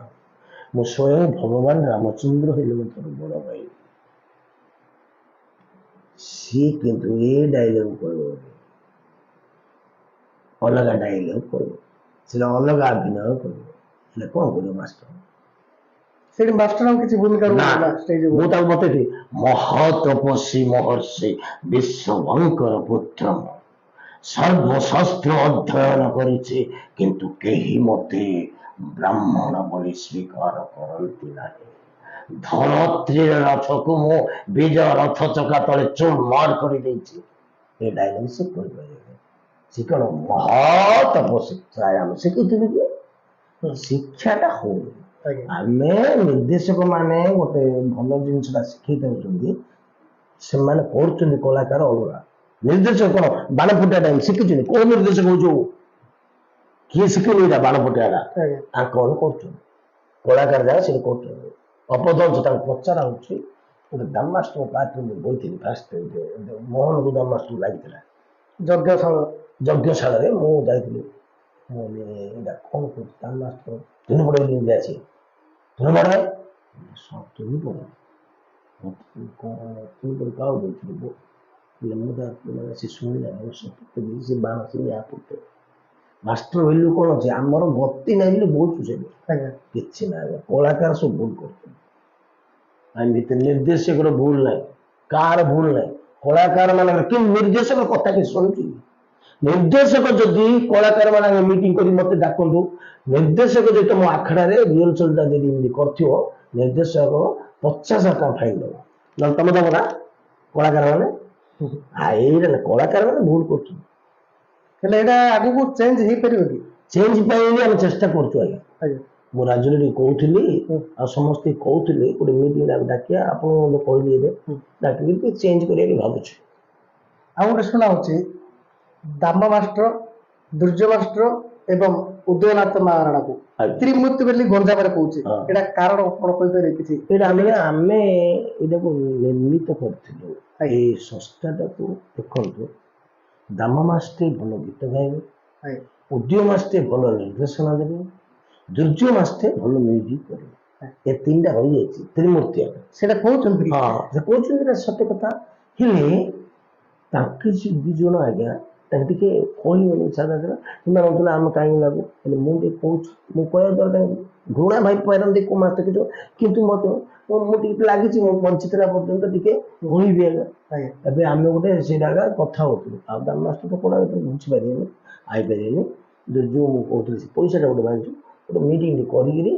ମୁଁ ସ୍ୱୟଂ ଭଗବାନ ରାମଚନ୍ଦ୍ର ହେଲେ ମୁଁ ତୋର ବଡ ଭାଇ ସିଏ କିନ୍ତୁ ଏ ଡାଇଲଗ କହିବ ଅଲଗା ଡାଇଲଗ କହିବ ସେଟା ଅଲଗା ଅଭିନୟ କରିବ ହେଲେ କଣ କରିବ ମାଷ୍ଟର ସେଠି ମାଷ୍ଟର କିଛି ଭୂମିକା ମୁଁ ତାକୁ ମତେ ମହତପସୀ ମହର୍ଷି ବିଶ୍ୱଭଙ୍କର ପୁତ୍ର ସର୍ବଶାସ୍ତ୍ର ଅଧ୍ୟୟନ କରିଛି କିନ୍ତୁ କେହି ମତେ ବ୍ରାହ୍ମଣ ବୋଲି ସ୍ୱୀକାର କରନ୍ତି ନାହିଁ ଧନତ୍ରୀର ରଥକୁ ମୁଁ ବିଜୟ ରଥ ଚକା ତଳେ ଚୁରମାର କରିଦେଇଛି ଏ ଡାଇଲଗ ସେ କହିପାରିବେ ସେ କଣ ମହତପସୀ ଆମେ ଶିଖିଥିଲୁ କି ଶିକ୍ଷାଟା ହଉନି ଆମେ ନିର୍ଦ୍ଦେଶକ ମାନେ ଗୋଟେ ଭଲ ଜିନିଷଟା ଶିଖେଇ ଦଉଛନ୍ତି ସେମାନେ କରୁଛନ୍ତି କଳାକାର ଅଲଗା ନିର୍ଦ୍ଦେଶକ କଣ ବାଣ ଫୁଟା ଟାଇମ ଶିଖିଛନ୍ତି କୋଉ ନିର୍ଦ୍ଦେଶକ ହଉଛୁ କିଏ ଶିଖିନି ଏଇଟା ବାଣ ଫୁଟାଟା କଣ କରୁଛନ୍ତି କଳାକାର ଯାହା ସେଠି କରୁଛନ୍ତି ଅପଦଂଶ ତାଙ୍କୁ ପଚରା ହଉଛି ଗୋଟେ ଦାମାଷ୍ଟର ପାର୍ଟିରେ ମୁଁ ବଇଥିଲି ଫାଷ୍ଟ ମୋହନକୁ ଦାମାଷ୍ଟର ଲାଗିଥିଲା ଯଜ୍ଞଶାଳାରେ ମୁଁ ଯାଇଥିଲି ମୁଁ ଏଇଟା କଣ କରୁଛି ଦାମାଷ୍ଟର ତିନି ପଟ ଆସି ତୁମେ ବଡ ତୁମେ ବଡ କଣ କାଉ ଦେଇଥିଲି ସେ ଶୁଣିଲା ସେ ବାଣ ସେ ପଟେ ମାଷ୍ଟର ଭ୍ୟାଲୁ କଣ ଅଛି ଆମର ଗତି ନାହିଁ ବୋଲି ବହୁତ କିଛି ନାହିଁ କଳାକାର ସବୁ ଭୁଲ କରୁଛନ୍ତି ଆମ ଭିତରେ ନିର୍ଦ୍ଦେଶକର ଭୁଲ ନାହିଁ କାହାର ଭୁଲ ନାହିଁ କଳାକାର ମାନଙ୍କର କିନ୍ତୁ ନିର୍ଦ୍ଦେଶକ କଥା କି ଶୁଣୁଛି ନିର୍ଦ୍ଦେଶକ ଯଦି କଳାକାର ମାନଙ୍କ ମିଟିଂ କରି ମତେ ଡାକନ୍ତୁ ନିର୍ଦ୍ଦେଶକ ଯଦି ତମ ଆଖଡାରେ ରିହର୍ସଲଟା ଯଦି ଏମିତି କରିଥିବ ନିର୍ଦ୍ଦେଶକ 50,000 ଟଙ୍କା ଫାଇନ ଦବ ନହେଲେ ତମେ ଦବ ନା କଳାକାର ମାନେ ଏଇଟା କଳାକାର ମାନେ ଭୁଲ କରୁଛନ୍ତି ହେଲେ ଏଇଟା ଆଗକୁ ଚେଞ୍ଜ ହେଇପାରିବ କି ଚେଞ୍ଜ ପାଇଁ ଆମେ ଚେଷ୍ଟା କରୁଛୁ ଆଜ୍ଞା ମୁଁ ରାଜନୀତି କହୁଥିଲି ଆଉ ସମସ୍ତେ କହୁଥିଲେ ଗୋଟେ ମିଟିଂ ଡାକିବା ଆପଣ କହିଲି ଏବେ ଡାକିକି ଚେଞ୍ଜ କରିବାକୁ ଭାବୁଛୁ ଆଉ ଗୋଟେ ଶୁଣା ହଉଛି ଦାମ ମାଷ୍ଟର ଦୁର୍ଯ୍ୟ ମାଷ୍ଟର ଏବଂ ଉଦୟନାଥ ମହାରାଣାକୁ ତ୍ରିମୂର୍ତ୍ତି ବୋଲି ଗଞ୍ଜାମରେ କହୁଛି ଏଇଟା କାରଣ କଣ କହିପାରିବେ କିଛି ଏଇଟା ଆମେ ଏଇଟାକୁ ନିର୍ମିତ କରିଥିଲୁ ଏଇ ସଂସ୍ଥାଟାକୁ ଦେଖନ୍ତୁ ଦାମ ମାଷ୍ଟର ଭଲ ଗୀତ ଗାଇବେ ଉଦୟ ମାଷ୍ଟର ଭଲ ନିର୍ଦ୍ଦେଶନା ଦେବେ ଦୁର୍ଯ୍ୟ ମାଷ୍ଟର ଭଲ ମ୍ୟୁଜିକ କରିବେ ଏ ତିନିଟା ରହିଯାଇଛି ତ୍ରିମୂର୍ତ୍ତି ସେଇଟା କହୁଛନ୍ତି ସେ କହୁଛନ୍ତି ସତ୍ୟ କଥା ହେଲେ ତାଙ୍କେ ଦି ଜଣ ଆଜ୍ଞା ତାକୁ ଟିକେ କହିବନି ସାଧା ସାଧା କିମ୍ବା ନଥିଲା ଆମେ କାହିଁକି ଲାଗୁ ହେଲେ ମୁଁ ଟିକେ କହୁଛି ମୁଁ କହିବା ଦ୍ୱାରା ତାଙ୍କୁ ଘୃଣା ଭାଇ ପାରନ୍ତି କୋଉ ମାସ କିଛି କିନ୍ତୁ ମତେ ମୁଁ ଟିକେ ଲାଗିଛି ମୁଁ ବଞ୍ଚିଥିଲା ପର୍ଯ୍ୟନ୍ତ ଟିକେ କହିବି ଆଜ୍ଞା ଆଜ୍ଞା ଏବେ ଆମେ ଗୋଟେ ସେଇଟା କଥା ହଉଥିଲୁ ଆଉ ଦାମ ମାଷ୍ଟର ତ କୋଡ଼ା ବୁଝିପାରିବେନି ଆଇପାରିବେନି ଯୋଉ ମୁଁ କହୁଥିଲି ସେ ପଇସାଟା ଗୋଟେ ବାହାରିଛୁ ଗୋଟେ ମିଟିଂ କରିକିରି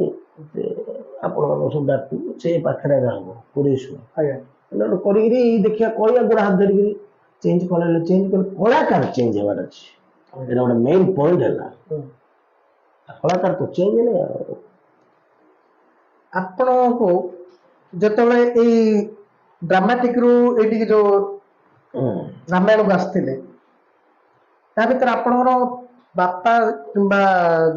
ଆପଣମାନଙ୍କ ସବୁ ଡାକୁ ସେ ପାଖରେ ହବ 20 ଆଜ୍ଞା ଗୋଟେ କରିକିରି ଦେଖିବା କହିବା ଗୋଡ ହାତ ଧରିକିରି ଚେଞ୍ଜ କଲେ ଚେଞ୍ଜ କଲେ କଳାକାର ଚେଞ୍ଜ ହେବାର ଅଛି ଏଇଟା ଗୋଟେ ମେନ୍ ପଏଣ୍ଟ ହେଲା କଳାକାର ତ ଚେଞ୍ଜ ହେଲେ ଆପଣଙ୍କୁ ଯେତେବେଳେ ଏଇ ଡ୍ରାମାଟିକ ରୁ ଏଇଠିକି ଯୋଉ ରାମାୟଣକୁ ଆସିଥିଲେ ତା ଭିତରେ ଆପଣଙ୍କର ବାପା କିମ୍ବା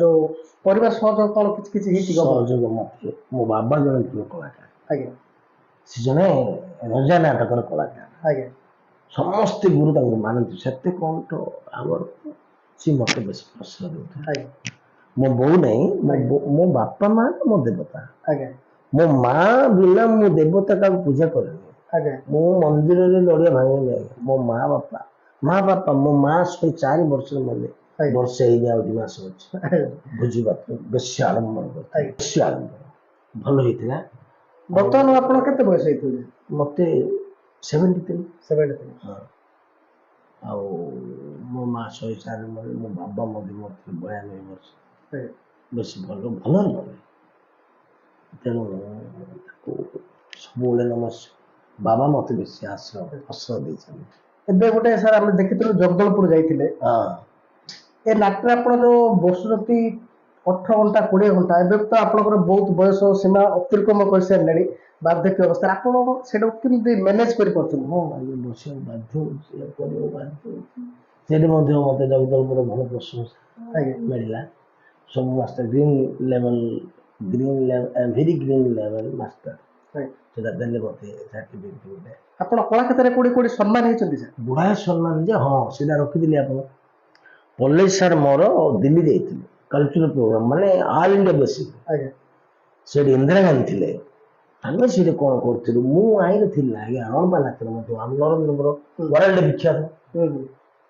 ଯୋଉ ପରିବାର ସହଯୋଗ କଣ କିଛି କିଛି ହେଇଛି ସହଯୋଗ ମତେ ମୋ ବାବା ଜଣେ ପ୍ରିୟ କଳାକାର ଆଜ୍ଞା ସେ ଜଣେ ରଜା ନାଟକର କଳାକାର ଆଜ୍ଞା ସମସ୍ତେ ଗୁରୁ ତାଙ୍କୁ ମାନନ୍ତି ସେତେ କଣ୍ଠ ଆମର ସେ ମତେ ବେଶୀ ପ୍ରଶ୍ରୟ ଦେଉଥିଲେ ଆଜ୍ଞା ମୋ ବୋଉ ନାହିଁ ମୋ ବାପା ମା ମୋ ଦେବତା ଆଜ୍ଞା ମୋ ମା ବିନା ମୁଁ ଦେବତା କାହାକୁ ପୂଜା କରେନି ଆଜ୍ଞା ମୁଁ ମନ୍ଦିରରେ ନଡ଼ିଆ ଭାଙ୍ଗେନି ମୋ ମା ବାପା ମୋ ମା 104 ବର୍ଷରେ ମଲେ ବର୍ଷେ ହେଇନି ଆଉ 2 ମାସ ଅଛି ବୁଝିପାରୁଛ ବେଶୀ ଆଡ଼ମ୍ବର କରିଥିଲେ ବେଶୀ ଆଡ଼ମ୍ବର ଭଲ ହେଇଥିଲା ବର୍ତ୍ତମାନ ଆପଣ କେତେ ବୟସ ହେଇଥିଲେ ମତେ 73 73 ଆଉ ମୋ ମା 104 ମଲେ ମୋ ବାବା ମଧ୍ୟ ମରିଥିଲେ 92 ବର୍ଷ ବେଶୀ ଭଲ ମଲେ ତେଣୁ ତାକୁ ସବୁବେଳେ ନମସ୍କାର ବାବା ମତେ ବେଶୀ ଆଶ୍ରୟ ଦେଇଛନ୍ତି ଏବେ ଗୋଟେ ସାର୍ ଆମେ ଦେଖିଥିଲୁ ଜଗଦଳପୁର ଯାଇଥିଲେ ଏ ନାଟରେ ଆପଣ ଯୋଉ ବସୁଛନ୍ତି 18 ଘଣ୍ଟା 20 ଘଣ୍ଟା ଏବେ ତ ଆପଣଙ୍କର ବହୁତ ବୟସ ସୀମା ଅତିକ୍ରମ କରିସାରିଲାଣି ବାର୍ଦ୍ଧକ୍ୟ ଅବସ୍ଥାରେ ଆପଣ ସେଟାକୁ କେମିତି ମ୍ୟାନେଜ କରିପାରୁଛନ୍ତି ହଁ ଆଜ୍ଞା ବସିବାକୁ ବାଧ୍ୟ ହଉଛି କରିବାକୁ ବାଧ୍ୟ ହଉଛି ସେଠି ମଧ୍ୟ ମତେ ଜଗଦଳପୁର ଭଲ ପ୍ରଶଂସା ମିଳିଲା ସବୁ master very green level master ସେଟା ଦେଲେ ମତେ ସାର୍ଟିଫିକେଟ ଆପଣ କଳା କ୍ଷେତ୍ରରେ କୋଉଠି ସମ୍ମାନ ହେଇଛନ୍ତି ସାର୍ ଗୁଡ଼ାଏ ସମ୍ମାନ ଯେ ହଁ ସେଇଟା ରଖିଥିଲି ଆପଣ ପଲ୍ଲେଇ ସାର୍ ମୋର ଦିଲ୍ଲୀ ଯାଇଥିଲେ କଲଚରାଲ ପ୍ରୋଗ୍ରାମ ମାନେ ଅଲ୍ ଇଣ୍ଡିଆ ବେସିକ୍ ସେଠି ଇନ୍ଦିରା ଗାନ୍ଧୀ ଥିଲେ ଆମେ ସେଠି କ'ଣ କରୁଥିଲୁ ମୁଁ ଆଇନ ଥିଲି ଆଜ୍ଞା ଅଣପା ନାଚର ମଧ୍ୟ ଆମ ନରେନ୍ଦ୍ର ୱାର୍ଲଡ ବିଖ୍ୟାତ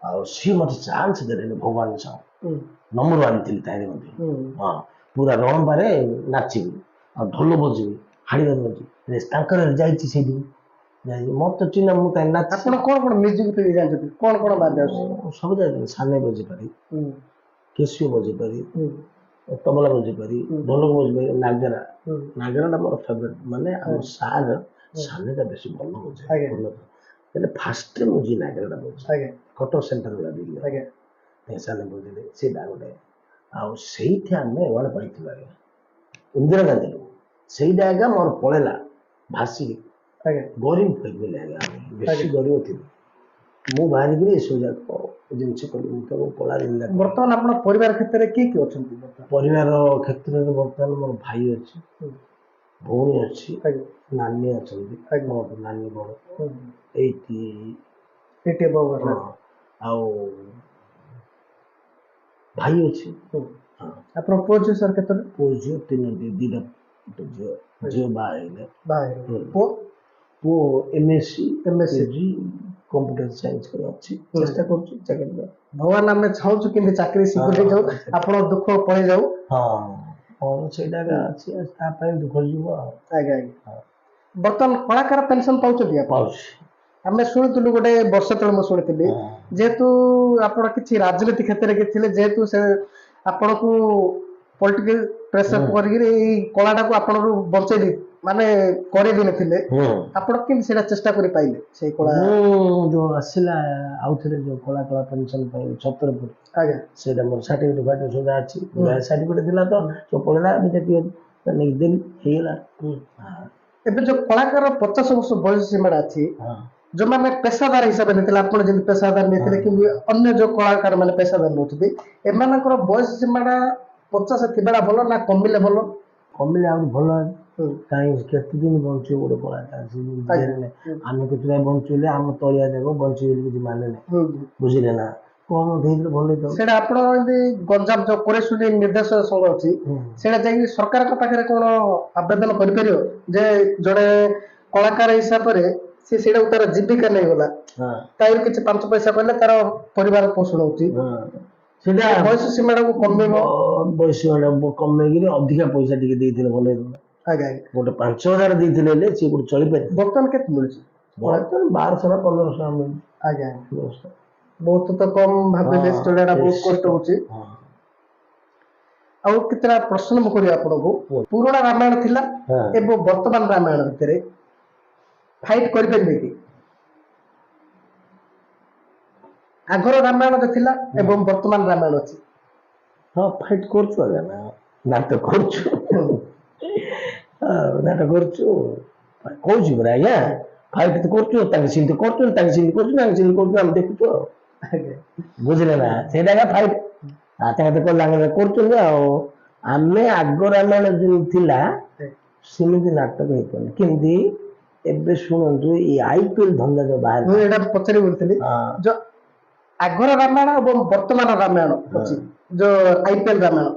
ଆଉ ସିଏ ମତେ ଚାନ୍ସ ଦେଲେନି ଭଗବାନ ସାହୁ ନମ୍ବର ଆଣିଥିଲି ତାହେଲେ ମଧ୍ୟ ହଁ ପୁରା ରଣପାରେ ନାଚିବି ଆଉ ଢୋଲ ବଜିବି ହାଡ଼ି ବଜିବି ତାଙ୍କର ଯାଇଛି ସେଇଠି ମତେ ଚିହ୍ନା ମୁଁ ତାই ନାଚ ଆପଣ କ'ଣ ମ୍ୟୁଜିକ୍ ଜାଣିଛନ୍ତି କ'ଣ ବାଦ୍ୟ ସବୁ ଜାଣିଛନ୍ତି ସାନେ ବଜେଇ ପାରି କେସିଓ ବଜେଇ ପାରି ତବଲା ବଜେଇ ପାରି ଢୋଲକ ବଜେଇ ପାରି ନାଗରାଟା ମୋର ଫେଭରେଟ୍ ମାନେ ଆମ ସାର୍ ସାନେଟା ବେଶୀ ଭଲ ବଜେ ହେଲେ ଫାର୍ଷ୍ଟରେ ମୁଁ ଯିଏ ନାଗରାଟା ବଜେ କଟକ ସେଣ୍ଟର ସାନେ ବଜେଇଲେ ସେଇଟା ଗୋଟେ ଆଉ ସେଇଠି ଆମେ ଏୱାର୍ଡ ପାଇଥିଲୁ ଆଜ୍ଞା ଇନ୍ଦିରା ଗାନ୍ଧୀରୁ ସେଇଟା ଆଜ୍ଞା ମୋର ପଳେଇଲା ଭାସିକି ଗରିବ କହିଲେ ଆଜ୍ଞା ବେଶୀ ଗରିବ ଥିଲି ମୁଁ ବାହାରିକିରି ଏସବୁ ଯାକ ଜିନିଷ କଲି ମୁଁ ତ କଳା ବର୍ତ୍ତମାନ ଆପଣ ପରିବାର କ୍ଷେତ୍ରରେ କିଏ କିଏ ଅଛନ୍ତି ପରିବାର କ୍ଷେତ୍ରରେ ବର୍ତ୍ତମାନ ମୋର ଭାଇ ଅଛି ଭଉଣୀ ଅଛି ନାନୀ ଅଛନ୍ତି ନାନୀ ବଡ଼ ଏଇଠି ଆଉ ଭାଇ ଅଛି ଆପଣ ପୁଅ ଝିଅ ସାର୍ କେତେଟା ପୁଅ ଝିଅ 2ଟା ଝିଅ ବାହା ହେଇଲେ ପୁଅ MSc କମ୍ପ୍ୟୁଟର ସାଇନ୍ସ ଅଛି ଚେଷ୍ଟା କରୁଛୁ ଚାକିରି ଭଗବାନ ଆମେ ଚାହୁଁଛୁ କିନ୍ତୁ ଚାକିରି ଶୀଘ୍ର ହେଇଯାଉ ଆପଣ ଦୁଃଖ ପଳେଇ ଯାଉ ହଁ ସେଇଟା ଅଛି ତା ପାଇଁ ଦୁଃଖ ଯିବ ଆଉ ବର୍ତ୍ତମାନ କଳାକାର ପେନସନ ପାଉଛନ୍ତି ପାଉଛି ଆମେ ଶୁଣିଥିଲୁ ଗୋଟେ ବର୍ଷ ତଳେ ମୁଁ ଶୁଣିଥିଲି ଯେହେତୁ ଆପଣ କିଛି ରାଜନୀତି କ୍ଷେତ୍ରରେ କିଛି ଥିଲେ ଯେହେତୁ ସେ ଆପଣଙ୍କୁ ପଲିଟିକାଲ ପ୍ରେସର କରିକିରି ଏଇ କଳାଟାକୁ ଆପଣଙ୍କୁ ବଞ୍ଚେଇ ଦେଇ ମାନେ କରେଇ ଦେଇନଥିଲେ ଆପଣ କେମିତି ସେଇଟା ଚେଷ୍ଟା କରି ପାଇଲେ ସେଇ କଳା ଯୋଉ ଆସିଲା ଆଉଥରେ ଯୋଉ କଳା ପେନସନ ପାଇଁ ଛତ୍ରପୁର ସେଇଟା ମୋର ସାର୍ଟିଫିକେଟ ସୁବିଧା ଅଛି ସାର୍ଟିଫିକେଟ ଥିଲା ତ ସବୁ ପଳେଇଲା ବିଜେପି ନେଇକି ଦେଲି ହେଇଗଲା ଏବେ ଯୋଉ କଳାକାର 50 ବର୍ଷ ବୟସ ସୀମାଟା ଅଛି ଯୋଉମାନେ ପେସାଦାର ହିସାବରେ ନେଇଥିଲେ ଆପଣ ଯେମିତି ପେସାଦାର ନେଇଥିଲେ କିନ୍ତୁ ଅନ୍ୟ ଯୋଉ କଳାକାର ମାନେ ପେସାଦାର ନେଉଛନ୍ତି ଏମାନଙ୍କର ବୟସ ସୀମାଟା 50 ଥିବାଟା ଭଲ ନା କମିଲେ ଭଲ କମିଲେ ଆହୁରି ଭଲ କାହିଁକି କେତେ ଦିନ ବଞ୍ଚିବ ଗୋଟେ କଳାକାର ଆମେ କେତେଟା ବଞ୍ଚୁଲେ ଆମ ତଳିଆ ଯାକ ବଞ୍ଚିବେ କିଛି ମାନେ ନାହିଁ ବୁଝିଲେ ନା କ'ଣ ଦେଇଥିଲେ ଭଲ ସେଇଟା ଆପଣ ଏମିତି ଗଞ୍ଜାମ ଯୋଉ କୋରେଶ୍ୱରୀ ନିର୍ଦ୍ଦେଶକ ସଂଘ ଅଛି ସେଇଟା ଯାଇକି ସରକାରଙ୍କ ପାଖରେ କ'ଣ ଆବେଦନ କରିପାରିବ ଯେ ଜଣେ କଳାକାର ହିସାବରେ ସେ ସେଇଟାକୁ ତାର ଜୀବିକା ନେଇଗଲା ହଁ ତାହିଁରୁ କିଛି 5 ପଇସା କଲେ ତାର ପରିବାର ପୋଷଣ ହଉଛି ହଁ ସେଟା ବୟସ ସୀମାଟାକୁ କମେଇବ। ବୟସ କମେଇକିରି ଅଧିକା ପଇସା ଟିକେ ଦେଇଥିଲେ ଭଲ ହେଇଥିଲା। ଆଜ୍ଞା ଆଜ୍ଞା ଗୋଟେ 5,000 ଦେଇଥିଲେ ହେଲେ ସିଏ ଗୋଟେ ଚଳିପାରିବ। ବର୍ତ୍ତମାନ କେତେ ମିଳୁଛି? ବର୍ତ୍ତମାନ 1200 ନା 1500 ମିଳୁଛି। ଆଜ୍ଞା ଆଜ୍ଞା ବହୁତ ତ କମ ଭାବିଲେ ଚଳିବାଟା ବହୁତ କଷ୍ଟ ହଉଛି। ହଁ ଆଉ କେତେଟା ପ୍ରଶ୍ନ ମୁଁ କରିବି ଆପଣଙ୍କୁ। କୁହ। ପୁରୁଣା ରାମାୟଣ ଥିଲା ହଁ ଏବଂ ବର୍ତ୍ତମାନ ରାମାୟଣ ଭିତରେ ଫାଇଟ୍ କରିପାରିବେ କି? ଆଗର ରାମାୟଣ ଯୋଉ ଥିଲା ଏବଂ ବର୍ତ୍ତମାନ ରାମାୟଣ ଅଛି। ହଁ ଫାଇଟ୍ କରୁଛୁ ଆଜ୍ଞା ନାଟକ କରୁଛୁ ନାଟକ କରୁଛୁ କହୁଛି ପରା ଆଜ୍ଞା ଫାଇଟ୍ ତ କରୁଛୁ ତାଙ୍କେ ସେମିତି କରୁଛନ୍ତି ତାଙ୍କେ ସେମିତି କରୁଛୁ ତାଙ୍କେ ସେମିତି କରୁଛୁ ଆମେ ଦେଖୁଛୁ ଆଉ ଆଜ୍ଞା ବୁଝିଲେ ନା ସେଇଟା ଆଜ୍ଞା ଫାଇଟ୍ ତାଙ୍କେ ତ କଲେ କରୁଛନ୍ତି ଆଉ ଆମେ ଆଗ ରାମାୟଣ ଯେମିତି ଥିଲା ସେମିତି ନାଟକ ହେଇପାରୁନି କେମିତି ଏବେ ଶୁଣନ୍ତୁ ଏଇ IPL ଧନ୍ଦା ଯୋଉ ମୁଁ ବାହାରିଲା ଏଇଟା ପଚାରି ବୁଝିଥିଲି ଯୋଉ ଆଗର ରାମାୟଣ ଏବଂ ବର୍ତ୍ତମାନ ରାମାୟଣ ଅଛି ଯୋଉ IPL ରାମାୟଣ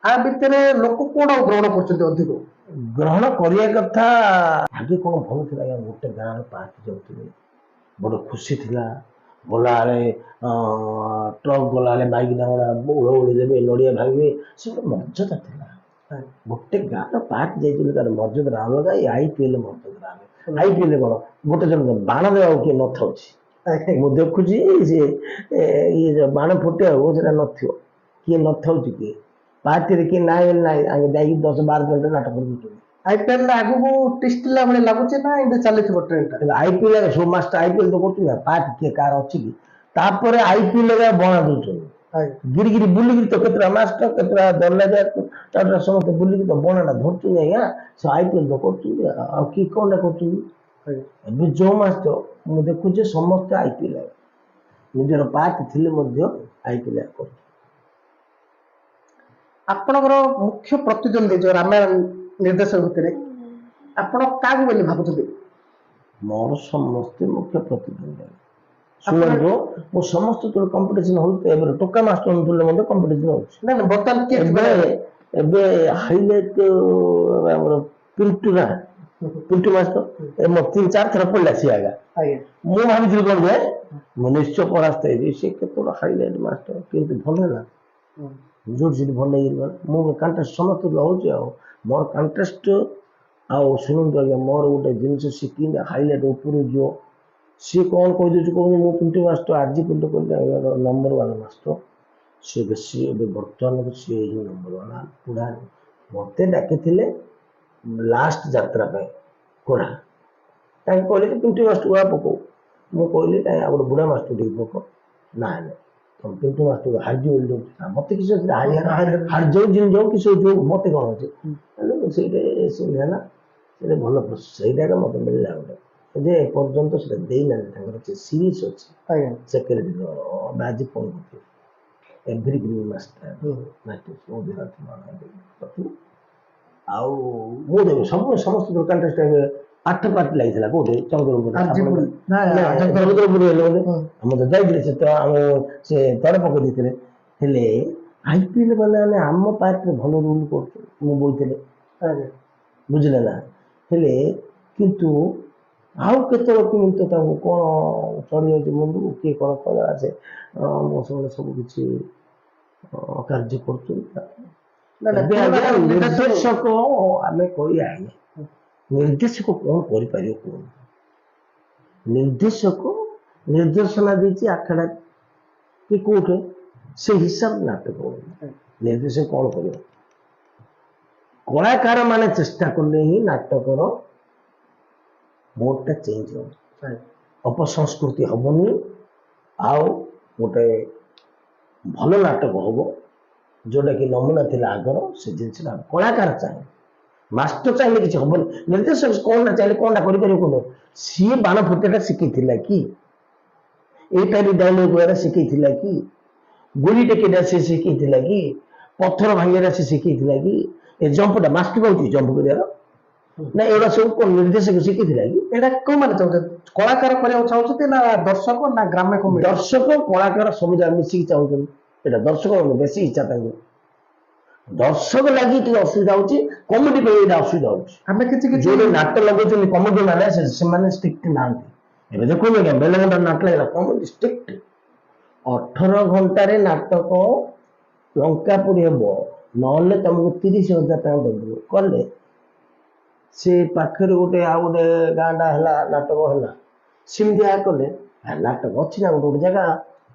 ଆ ଭିତରେ ଲୋକ କୋଉଟାକୁ ଗ୍ରହଣ କରୁଛନ୍ତି ଅଧିକ? ଗ୍ରହଣ କରିବା କଥା ଆଗେ କଣ ଭଲ ଥିଲା ଆଜ୍ଞା ଗୋଟେ ଗାଁର ପାର୍ଟି ଯାଉଥିଲେ ବଡ ଖୁସି ଥିଲା ଗଲାବେଳେ ଟ୍ରକ୍ ଗଲାବେଳେ ବାଇକ୍ ତାଙ୍କର ଓଳି ଦେବେ ନଡ଼ିଆ ଭାଙ୍ଗିବେ ସେ ଗୋଟେ ମର୍ଯ୍ୟାଦା ଥିଲା। ଗୋଟେ ଗାଁର ପାର୍ଟି ଯାଇଥିଲେ ତାର ମର୍ଯ୍ୟାଦା ଅଲଗା ଏଇ IPL ମର୍ଯ୍ୟାଦା ଅଲଗା। IPL କଣ ଗୋଟେ ଜଣ ବାଣ ଦେବାକୁ କିଏ ନଥାଉଛି ମୁଁ ଦେଖୁଛି ସେ ଇଏ ଯୋଉ ବାଣ ଫୁଟେଇବାକୁ ସେଟା ନଥିବ କିଏ ନଥାଉଛି କିଏ ପାର୍ଟିରେ କିଏ ନାହିଁ ନାହିଁ ଆଗେ ଯାଇକି 10-12 କିଲୋମିଟର ନାଟକ କରୁଛନ୍ତି। IPL ଆଗକୁ ଟିଷ୍ଟିଲା ଭଳି ଲାଗୁଛି ନା ଏମିତି ଚାଲିଥିବ ଟ୍ରେଣ୍ଡ ଟା? IPL ସବୁ ମାସ IPL ତ କରୁଛନ୍ତି ନା ପାର୍ଟି କିଏ କାହାର ଅଛି କି ତାପରେ IPL ବଣା ଦଉଛନ୍ତି ଗିରିଗିରି ବୁଲିକିରି ତ କେତେଟା ମାଷ୍ଟର କେତେଟା ଦରଲାଜ ତାପରେ ସମସ୍ତେ ବୁଲିକି ତ ବଣାଟା ଧରୁଛନ୍ତି ଆଜ୍ଞା ସେ IPL ତ କରୁଛନ୍ତି ଆଉ କିଏ କଣଟା କରୁଛନ୍ତି। ଏବେ ଯୋଉ ମାସ ମୁଁ ଦେଖୁଛି ସମସ୍ତେ IPL ନିଜର ପାର୍ଟି ଥିଲେ ମଧ୍ୟ IPL କରୁଛନ୍ତି। ଆପଣଙ୍କର ମୁଖ୍ୟ ପ୍ରତିଦ୍ୱନ୍ଦ୍ୱୀ ଯୋଉ ରାମାୟଣ ନିର୍ଦ୍ଦେଶକ ଭିତରେ ଆପଣ କାହାକୁ ବୋଲି ଭାବୁଛନ୍ତି? ମୋର ସମସ୍ତେ ମୁଖ୍ୟ ପ୍ରତିଦ୍ୱନ୍ଦ୍ୱୀ ଶୁଣନ୍ତୁ ମୁଁ ସମସ୍ତ କମ୍ପିଟିସନ ହଉଛି ଏବେ ଟୋକା ମାଷ୍ଟର ଥିଲେ ମଧ୍ୟ କମ୍ପିଟିସନ ହଉଛି ବର୍ତ୍ତମାନ କିଏ ଏବେ ହାଇଲାଇଟ ଆମର ପିଣ୍ଟୁ ମାଷ୍ଟର ମୋ 3-4 ଥର ପଡିଲା ସିଏ ଆଜ୍ଞା ମୁଁ ଭାବିଥିଲି କଣ ଯେ ମୁଁ ନିଶ୍ଚୟ ପରାସ୍ତ ହେଇଛି ସେ କେତେ ବଡ ହାଇଲାଇଟ ମାଷ୍ଟର କିନ୍ତୁ ଭଲ ହେଲା ଯୋଉଠି ସେଠି ଭଲ ହେଇଗଲା ମୁଁ କଣ୍ଟେଷ୍ଟ ସମସ୍ତେ ରହୁଛି ଆଉ ମୋର କଣ୍ଟେଷ୍ଟ ଆଉ ଶୁଣନ୍ତୁ ଆଜ୍ଞା ମୋର ଗୋଟେ ଜିନିଷ ଶିଖିନି ହାଇଲାଇଟ ଉପରୁ ଯିବ ସିଏ କଣ କହିଦେଉଛି କହୁଛି ମୁଁ ପିଣ୍ଟୁ ମାଷ୍ଟର ଆଜି ପିଣ୍ଟୁ କହିଲେ ନମ୍ବର 1 ମାଷ୍ଟର ସିଏ ବେଶୀ ଏବେ ବର୍ତ୍ତମାନକୁ ସିଏ ହିଁ ନମ୍ବର 1 ପୁରା ମତେ ଡାକିଥିଲେ ଲାଷ୍ଟ ଯାତ୍ରା ପାଇଁ କୋଡ଼ା ତାଙ୍କେ କହିଲେ କି ପିଣ୍ଟୁ ମାଷ୍ଟର ଗୁଡ଼ା ପକଉ ମୁଁ କହିଲି କାଇଁ ଆଉ ଗୋଟେ ବୁଢ଼ା ମାଷ୍ଟର ଟିକେ ପକ ନାଇଁ ତମ ପିଣ୍ଟୁ ମାଷ୍ଟର ହାରିଯିବ ବୋଲି ଦଉଛି ମତେ କିଛି ହାରିଯାଉ ଜିନି ଯାଉ କିଛି ଯୋଉ ମତେ କଣ ଅଛି ସେଇଟା ସେମିତି ହେଲା ସେଇଟା ଭଲ ସେଇଟା ମତେ ମିଳିଲା ଗୋଟେ ଯେ ଏପର୍ଯ୍ୟନ୍ତ ସେଟା ଦେଇନାହାନ୍ତି ତାଙ୍କର ସିରିଜ ଅଛି ସେକ୍ରେଟାରୀ ଆଜି ଫୋନ କରିଥିଲେ ଏଭ୍ରିଗ୍ରିନ୍ ମାଷ୍ଟର ଆଉ ମୁଁ ଦେବି ସମସ୍ତ କଣ୍ଟେଷ୍ଟ ପାଠ ପାର୍ଟି ଲାଗିଥିଲା କୋଉଠି ଚନ୍ଦ୍ରପୁର ଆମ ତ ଯାଇଥିଲେ ସେ ତ ଆମ ସେ ତଳେ ପକେଇ ଦେଇଥିଲେ ହେଲେ IPL ମାନେ ଆମ ପାର୍ଟିରେ ଭଲ ରୁଲ କରୁଛୁ ମୁଁ ବଇଥିଲେ ବୁଝିଲେ ନା ହେଲେ କିନ୍ତୁ ଆଉ କେତେବେଳେ କେମିତି ତାଙ୍କୁ କଣ ଚଢିଯାଉଛି ମୁଣ୍ଡକୁ କିଏ କଣ କଲା ସେ ମୋ ସେମାନେ ସବୁ କିଛି କାର୍ଯ୍ୟ କରୁଛନ୍ତି ନିର୍ଦ୍ଦେଶକ ଆମେ କହିବା ନିର୍ଦ୍ଦେଶକ କଣ କରିପାରିବ କୁହନ୍ତୁ ନିର୍ଦ୍ଦେଶକ ନିର୍ଦ୍ଦେଶନା ଦେଇଛି ଆଖଡା କି କୋଉଠି ସେ ହିସାବ ନାଟକ ନିର୍ଦ୍ଦେଶକ କଣ କରିବ କଳାକାର ମାନେ ଚେଷ୍ଟା କଲେ ହିଁ ନାଟକର ମୋଡଟା ଚେଞ୍ଜ ହବ ଅପସଂସ୍କୃତି ହବନି ଆଉ ଗୋଟେ ଭଲ ନାଟକ ହବ ଯୋଉଟା କି ନମୁନା ଥିଲା ଆଗର ସେ ଜିନିଷଟା କଳାକାର ଚାହେଁ ମାଷ୍ଟର ଚାହିଁଲେ କିଛି ହବନି ନିର୍ଦ୍ଦେଶକ କଣଟା ଚାହିଁଲେ କଣଟା କରିପାରିବ କଣ ସିଏ ବାଣ ଫୁଟେଟା ଶିଖେଇଥିଲା କି ଏଇଟା ବି ଡାଇଲଗ ଦ୍ୱାରା ଶିଖେଇଥିଲା କି ଗୁଳି ଟେକିଟା ସେ ଶିଖେଇଥିଲା କି ପଥର ଭାଙ୍ଗିଟା ସେ ଶିଖେଇଥିଲା କି ଏ ଜମ୍ପଟା ମାଷ୍ଟର ହଉଛି ଜମ୍ପ କରିବାର ନା ଏଗୁଡା ସବୁ କଣ ନିର୍ଦ୍ଦେଶକ ଶିଖେଇଥିଲା କି ଏଇଟା କୋଉମାନେ ଚାହୁଁଛନ୍ତି କଳାକାର କରିବାକୁ ଚାହୁଁଛନ୍ତି ନା ଦର୍ଶକ ନା ଗ୍ରାମ୍ୟ କମିଟି ଦର୍ଶକ କଳାକାର ସବୁ ଯାକ ମିଶିକି ଚାହୁଁଛନ୍ତି ଏଇଟା ଦର୍ଶକ ବେଶୀ ଇଚ୍ଛା ତାଙ୍କୁ ଦର୍ଶକ ଲାଗି ଟିକେ ଅସୁବିଧା ହଉଛି କମିଟି ପାଇଁ ଏଇଟା ଅସୁବିଧା ହଉଛି ଆମେ କିଛି ଯୋଉଠି ନାଟ ଲଗାଉଛନ୍ତି କମିଟି ମାନେ ସେମାନେ ଷ୍ଟ୍ରିକ୍ଟ ନାହାନ୍ତି ଏବେ ଦେଖୁନ ଆଜ୍ଞା ବେଲେ ଘଣ୍ଟା ନାଟକ ହେଲା କମ ଷ୍ଟ୍ରିକ୍ଟ 18 ଘଣ୍ଟାରେ ନାଟକ ଲଙ୍କାପୁରୀ ହେବ ନହେଲେ ତମକୁ 30,000 ଟଙ୍କା ଦେବୁ କଲେ ସେ ପାଖରେ ଗୋଟେ ଆଉ ଗୋଟେ ଗାଁଟା ହେଲା ନାଟକ ହେଲା ସେମିତି କଲେ ନାଟକ ଅଛି ନା ଗୋଟେ ଗୋଟେ ଜାଗା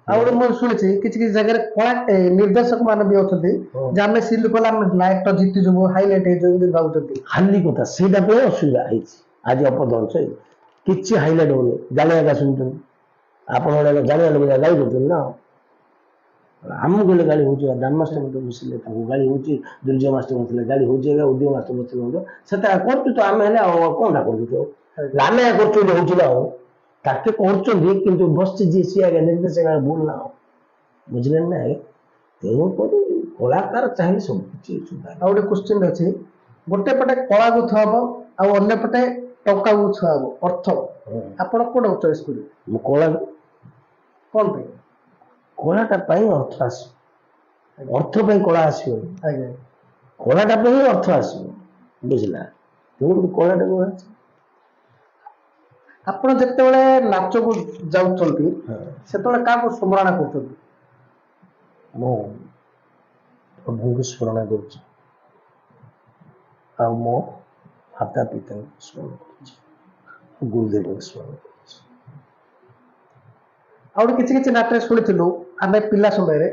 ଆଉ ଗୋଟେ ମୁଁ ଶୁଣିଛି କିଛି କିଛି ଜାଗାରେ କଳା ନିର୍ଦ୍ଦେଶକ ମାନେ ବି ଅଛନ୍ତି ଯେ ଆମେ ସିଲ୍ କଲେ ଆମେ ଲାଇଟ୍ ଜିତିଯିବୁ ହାଇଲାଇଟ୍ ହେଇଯିବ ଏମିତି ଭାବୁଛନ୍ତି। ଖାଲି କଥା ସେଇଟା ପାଇଁ ଅସୁବିଧା ହେଇଛି ଆଜି ଅପଦଂଶ କିଛି ହାଇଲାଇଟ୍ ହଉନି ଜାଣିବା ଏକା ଶୁଣୁଛନ୍ତି ଆପଣ ଜାଣିବା ଲୋକ ଗାଳି କରୁଛନ୍ତି ନା ଆମକୁ ହେଲେ ଗାଳି ହଉଛି ଦାମ ମାଷ୍ଟର ମତେ ବସିଲେ ତାଙ୍କୁ ଗାଳି ହଉଛି ଦୁର୍ଯ୍ୟ ମାଷ୍ଟର ବସିଲେ ଗାଳି ହଉଛି ଉଦ୍ୟମ ମାଷ୍ଟର ବସିଲେ ମଧ୍ୟ ସେଟା କରୁଛୁ ତ ଆମେ ହେଲେ ଆଉ କଣଟା କରୁଛୁ ଆମେ କରୁଛୁ ହଉଛି ନା ଆଉ ତାକେ କରୁଛନ୍ତି କିନ୍ତୁ ବସିଛି ଯିଏ ସିଏ ଆଜ୍ଞା ନିର୍ଦ୍ଦେଶ ଭୁଲ ନା ଆଉ ବୁଝିଲେ ନା ତେଣୁକରି କଳାକାର ଚାହିଁଲେ ସବୁ କିଛି ସୁବିଧା। ଆଉ ଗୋଟେ କ୍ୱେଶ୍ଚିନ୍ ଅଛି ଗୋଟେ ପଟେ କଳାକୁ ଥୁଆବ ଆଉ ଅନ୍ୟ ପଟେ ଟଙ୍କାକୁ ଥୁଆବ ଅର୍ଥ ଆପଣ କୋଉଟା ଚଏସ୍ କରିବେ? ମୁଁ କଳା କଣ ପାଇଁ? କଳାଟା ପାଇଁ ଅର୍ଥ ଆସିବ ଅର୍ଥ ପାଇଁ କଳା ଆସିବନି ଆଜ୍ଞା କଳାଟା ପାଇଁ ହିଁ ଅର୍ଥ ଆସିବ ବୁଝିଲା ତେଣୁ କଳାଟାକୁ ଅଛି। ଆପଣ ଯେତେବେଳେ ନାଚକୁ ଯାଉଛନ୍ତି ସେତେବେଳେ କାହାକୁ ସ୍ମରଣ କରୁଛନ୍ତି? ମୁଁ ପ୍ରଭୁଙ୍କୁ ସ୍ମରଣ କରୁଛି ଆଉ ମୋ ମାତା ପିତାଙ୍କୁ ସ୍ମରଣ କରୁଛି ଗୁରୁଦେବଙ୍କୁ ସ୍ମରଣ କରୁଛି। ଆଉ ଗୋଟେ କିଛି କିଛି ନାଟରେ ଶୁଣିଥିଲୁ ଆମେ ପିଲା ସମୟରେ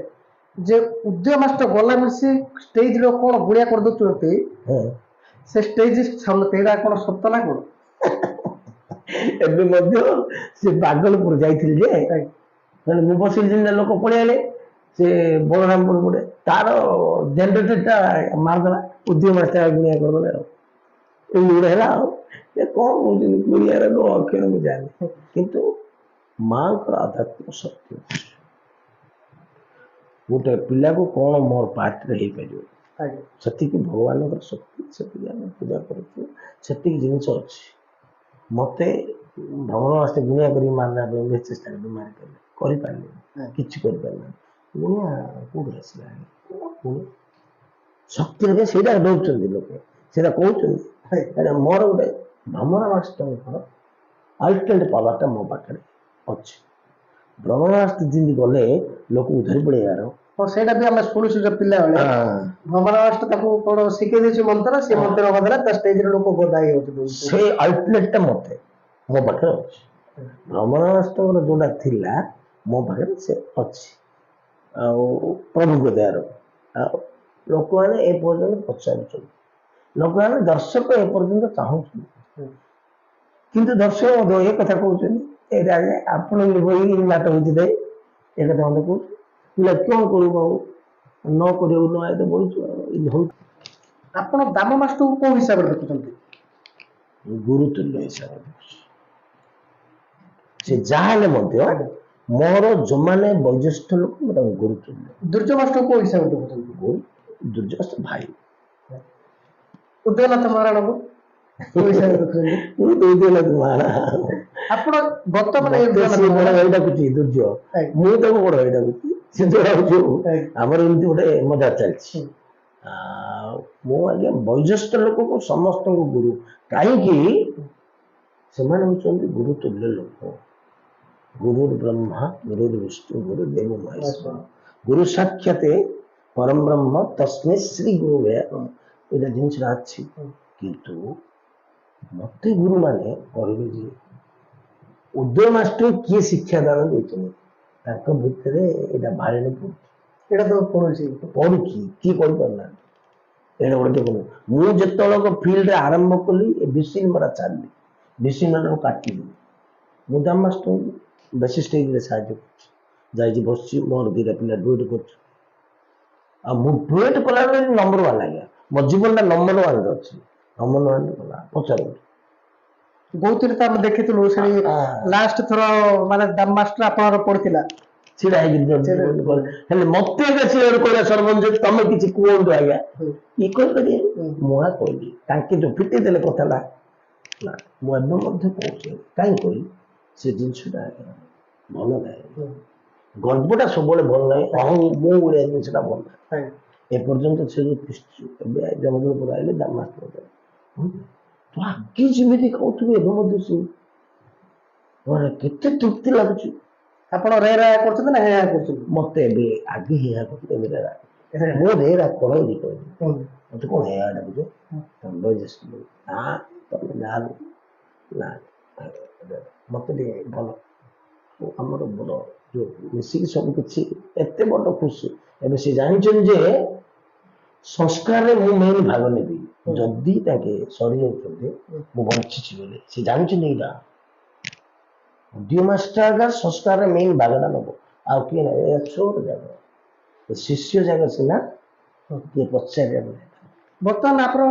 ଯେ ଉଦୟ ମାଷ୍ଟର ଗଲା ମିଶି ଷ୍ଟେଜର କଣ ଗୁଳିଆ କରିଦଉଛନ୍ତି ସେ ଷ୍ଟେଜ ସାମନେ ଏଇଟା କଣ ସତ ନା କଣ? ଏବେ ମଧ୍ୟ ସେ ବାଗଲପୁର ଯାଇଥିଲି ଯେ ମାନେ ମୁଁ ବସିଲି ଦିନ ଲୋକ ପଳେଇଆଲେ ସେ ବଳରାମପୁର ଗୋଟେ ତାର ଜେନେରେଟରଟା ମାରିଦେଲା ଉଦୟ ମାଷ୍ଟର ଗୁଣିଆ କରିଦେଲେ ଆଉ ଏମିତି ଗୋଟେ ହେଲା ଆଉ କଣ କହୁଛନ୍ତି ଗୁଣିଆର ଅକ୍ଷର ମୁଁ ଜାଣିନି କିନ୍ତୁ ମାଙ୍କର ଆଧ୍ୟାତ୍ମିକ ଶକ୍ତି ଅଛି ଗୋଟେ ପିଲାକୁ କଣ ମୋର ପାଠରେ ହେଇପାରିବ ସେତିକି ଭଗବାନଙ୍କର ଶକ୍ତି ସେତିକି ଆମେ ପୂଜା କରୁଛୁ ସେତିକି ଜିନିଷ ଅଛି ମତେ ଭ୍ରମଣ ମାଷ୍ଟର ଗୁଣିଆ କରି ମାରିଲା ପାଇଁ ବେଶ ଚେଷ୍ଟା କରି ମାରିପାରିଲେ କରିପାରିଲେ କିଛି କରିପାରିଲେ ଗୁଣିଆ କୋଉଠି ଆସିଲା ଶକ୍ତିରେ ସେଇଟା ଦଉଛନ୍ତି ଲୋକେ ସେଇଟା କହୁଛନ୍ତି ମୋର ଗୋଟେ ଭ୍ରମଣ ମାଷ୍ଟରଙ୍କର ଆଲଟିମେଟ ପାୱାରଟା ମୋ ପାଖରେ ଅଛି ଭ୍ରମଣ ମାଷ୍ଟର ଯେମିତି ଗଲେ ଲୋକକୁ ଧରି ପଳେଇବାର ସେଇଟା ବି ଆମେ ଶୁଣିଛୁ ଯେ ପିଲାବେଳେ ଭ୍ରମଣ ମାଷ୍ଟର ତାକୁ କଣ ଶିଖେଇ ଦେଇଛି ମନ୍ତ୍ର ସେ ମନ୍ତ୍ର ବଦଲା ତା ଷ୍ଟେଜରେ ଲୋକ ଗଦା ହେଇଯାଉଛନ୍ତି ସେଇ ଆଲଟିମେଟଟା ମତେ ମୋ ପାଖରେ ଅଛି ଭ୍ରମଣ ମାଷ୍ଟରଙ୍କର ଯୋଉଟା ଥିଲା ମୋ ପାଖରେ ସେ ଅଛି ଆଉ ପ୍ରଭୁଙ୍କ ଦୟାର ଆଉ ଲୋକମାନେ ଏ ପର୍ଯ୍ୟନ୍ତ ପଚାରୁଛନ୍ତି ଲୋକମାନେ ଦର୍ଶକ ଏ ପର୍ଯ୍ୟନ୍ତ ଚାହୁଁଛନ୍ତି କିନ୍ତୁ ଦର୍ଶକ ମଧ୍ୟ ଏ କଥା କହୁଛନ୍ତି ଏଇଟା ଆପଣ ବହି ନାଟ ହଉଛି ଦେ ଏ କଥା ମତେ କହୁଛୁ ପିଲା କଣ କରିବୁ ଆଉ ନ କରିବାକୁ ନ ଏତେ ବହିଛୁ ହଉ ଆପଣ ଦାମ ମାଷ୍ଟରକୁ କୋଉ ହିସାବରେ ଦେଖୁଛନ୍ତି? ଗୁରୁତୁଲ୍ୟ ହିସାବରେ ଦେଖୁଛି ସେ ଯାହା ହେଲେ ମଧ୍ୟ ମୋର ଯୋଉମାନେ ବୟୋଜ୍ୟେଷ୍ଠ ଲୋକ ମୁଁ ତାଙ୍କୁ ଗୁରୁତୁଲ୍ୟ ଦୁର୍ଯ୍ୟ ମାଷ୍ଟର କୋଉ ହିସାବରେ ଦେଖୁଛନ୍ତି? ଦୁର୍ଯ୍ୟ ମାଷ୍ଟର ଭାଇ ଉଦୟନାଥ ମହାରାଣାକୁ କୋଉ ହିସାବରେ ଦେଖୁଛନ୍ତି? ଉଦୟନାଥ ମହାରାଣା ଆପଣ ବର୍ତ୍ତମାନ ଭାଇ ଡାକୁଛି ଦୁର୍ଯ୍ୟ ମୁଁ ତାକୁ ବଡ ଭାଇ ଡାକୁଛି ସେ ଯୋଉ ଆମର ଏମିତି ଗୋଟେ ମଜା ଚାଲିଛି ମୁଁ ଆଜ୍ଞା ବୟୋଜ୍ୟେଷ୍ଠ ଲୋକକୁ ସମସ୍ତଙ୍କୁ ଗୁରୁ କାହିଁକି ସେମାନେ ହଉଛନ୍ତି ଗୁରୁତୁଲ୍ୟ ଲୋକ ଗୁରୁର ବ୍ରହ୍ମା ଗୁରୁର ବିଷ୍ଣୁ ଗୁରୁ ଦେବ ମହେଶ୍ୱର ଗୁରୁ ସାକ୍ଷାତ ପରମ ବ୍ରହ୍ମ ତସ୍ମୈ ଶ୍ରୀ ଗୁରୁ ଏଇଟା ଜିନିଷଟା ଅଛି କିନ୍ତୁ ମତେ ଗୁରୁ ମାନେ କହିବେ ଯେ ଉଦୟ ମାଷ୍ଟର କିଏ ଶିକ୍ଷାଦାନ ଦେଇଛନ୍ତି ତାଙ୍କ ଭିତରେ ଏଇଟା ବାହାରିଲେ ଏଇଟା ତ ପଢୁଛି କିଏ କରିପାରୁନାହାନ୍ତି ଏଇଟା ଗୋଟେ ଦେଖୁନ ମୁଁ ଯେତେବେଳେ ଫିଲ୍ଡରେ ଆରମ୍ଭ କଲି ଏ ବିସିନ ମରା ଚାଲିଲି ବିସିନ ମାନଙ୍କୁ କାଟିଲି ମୁଁ ଦାମ ମାଷ୍ଟର ବେଶୀ ଷ୍ଟେଜରେ ସାହାଯ୍ୟ କରୁଛି ଯାଇଛି ବସିଛି ମୋର ଦିଟା ପିଲା ଡୁଏଟ କରୁଛୁ ଆଉ ମୁଁ ଡୁଏଟ କଲାବେଳେ ନମ୍ବର ୱାନ୍ ଆଜ୍ଞା ମୋ ଜୀବନଟା ନମ୍ବର ୱାନରେ ଅଛି ନମ୍ବର ୱାନ୍ କଲା ପଚାରୁ ବହୁତରେ ତ ଆମେ ଦେଖିଥିଲୁ ସେଠି ଲାଷ୍ଟ ଥର ମାନେ ଦାମ ମାଷ୍ଟର ଆପଣଙ୍କର ପଡିଥିଲା ଛିଡା ହେଇକି ହେଲେ ମତେ କହିଲା ସରପଞ୍ଚ ତମେ କିଛି କୁହନ୍ତୁ ଆଜ୍ଞା ଇଏ କହିପାରିବେ ମୁଁ କହିଲି ତାଙ୍କେ ଯୋଉ ଫିଟେଇ ଦେଲେ କଥାଟା ନା ମୁଁ ଏବେ ମଧ୍ୟ କହୁଛି କାହିଁ କହିଲି ସେ ଜିନିଷଟା ଭଲ ନାହିଁ ଗର୍ବଟା ସବୁବେଳେ ଭଲ ନାହିଁ ମୁଁ ଭଳିଆ ଜିନିଷଟା ଭଲ ନାହିଁ ଏପର୍ଯ୍ୟନ୍ତ ସେ ଯୋଉ ଏବେ ଜଗଦଳପୁର ଆଇଲେ ଦାମ ମାଷ୍ଟର ତୁ ଆଗେ ଯେମିତି କହୁଥିବୁ ଏବେ ମଧ୍ୟ ସେ ମୋର କେତେ ତୃପ୍ତି ଲାଗୁଛି। ଆପଣ ରେରା କରୁଛନ୍ତି ନା ହେୟା କରୁଛନ୍ତି? ମତେ ଏବେ ଆଗେ ହେୟା କରୁଛି, ଏବେ ରେରା। ରେ ମୋ ରେରା କଣ ହେଇଛି କହିବି, ହୁଁ। ମତେ କଣ ହେୟା ଡାକୁଛ? ନା ତମେ ନା ମତେ ଟିକେ ଭଲ ଆମର ବଡ ଯୋଉ ମିଶିକି ସବୁ କିଛି ଏତେ ବଡ ଖୁସି। ଏବେ ସେ ଜାଣିଛନ୍ତି ଯେ ସଂସ୍କାରରେ ମୁଁ ମେନ୍ ଭାଗ ନେବି। ଯଦି ତାଙ୍କେ ସରିଯାଉଛନ୍ତି ମୁଁ ବଞ୍ଚିଛି ବୋଲି ସେ ଜାଣିଛନ୍ତି। ଏଇଟା ଡିଓ ମାଷ୍ଟର ସଂସ୍କାରରେ ମେନ୍ ଭାଗଟା ନବ, ଆଉ କିଏ ନେବେ? ଛୋଟ ଜାଗ ଶିଷ୍ୟ ଜାଗ ସିନା କିଏ ପଚାରିବାକୁ ନାହିଁ। ବର୍ତ୍ତମାନ ଆପଣ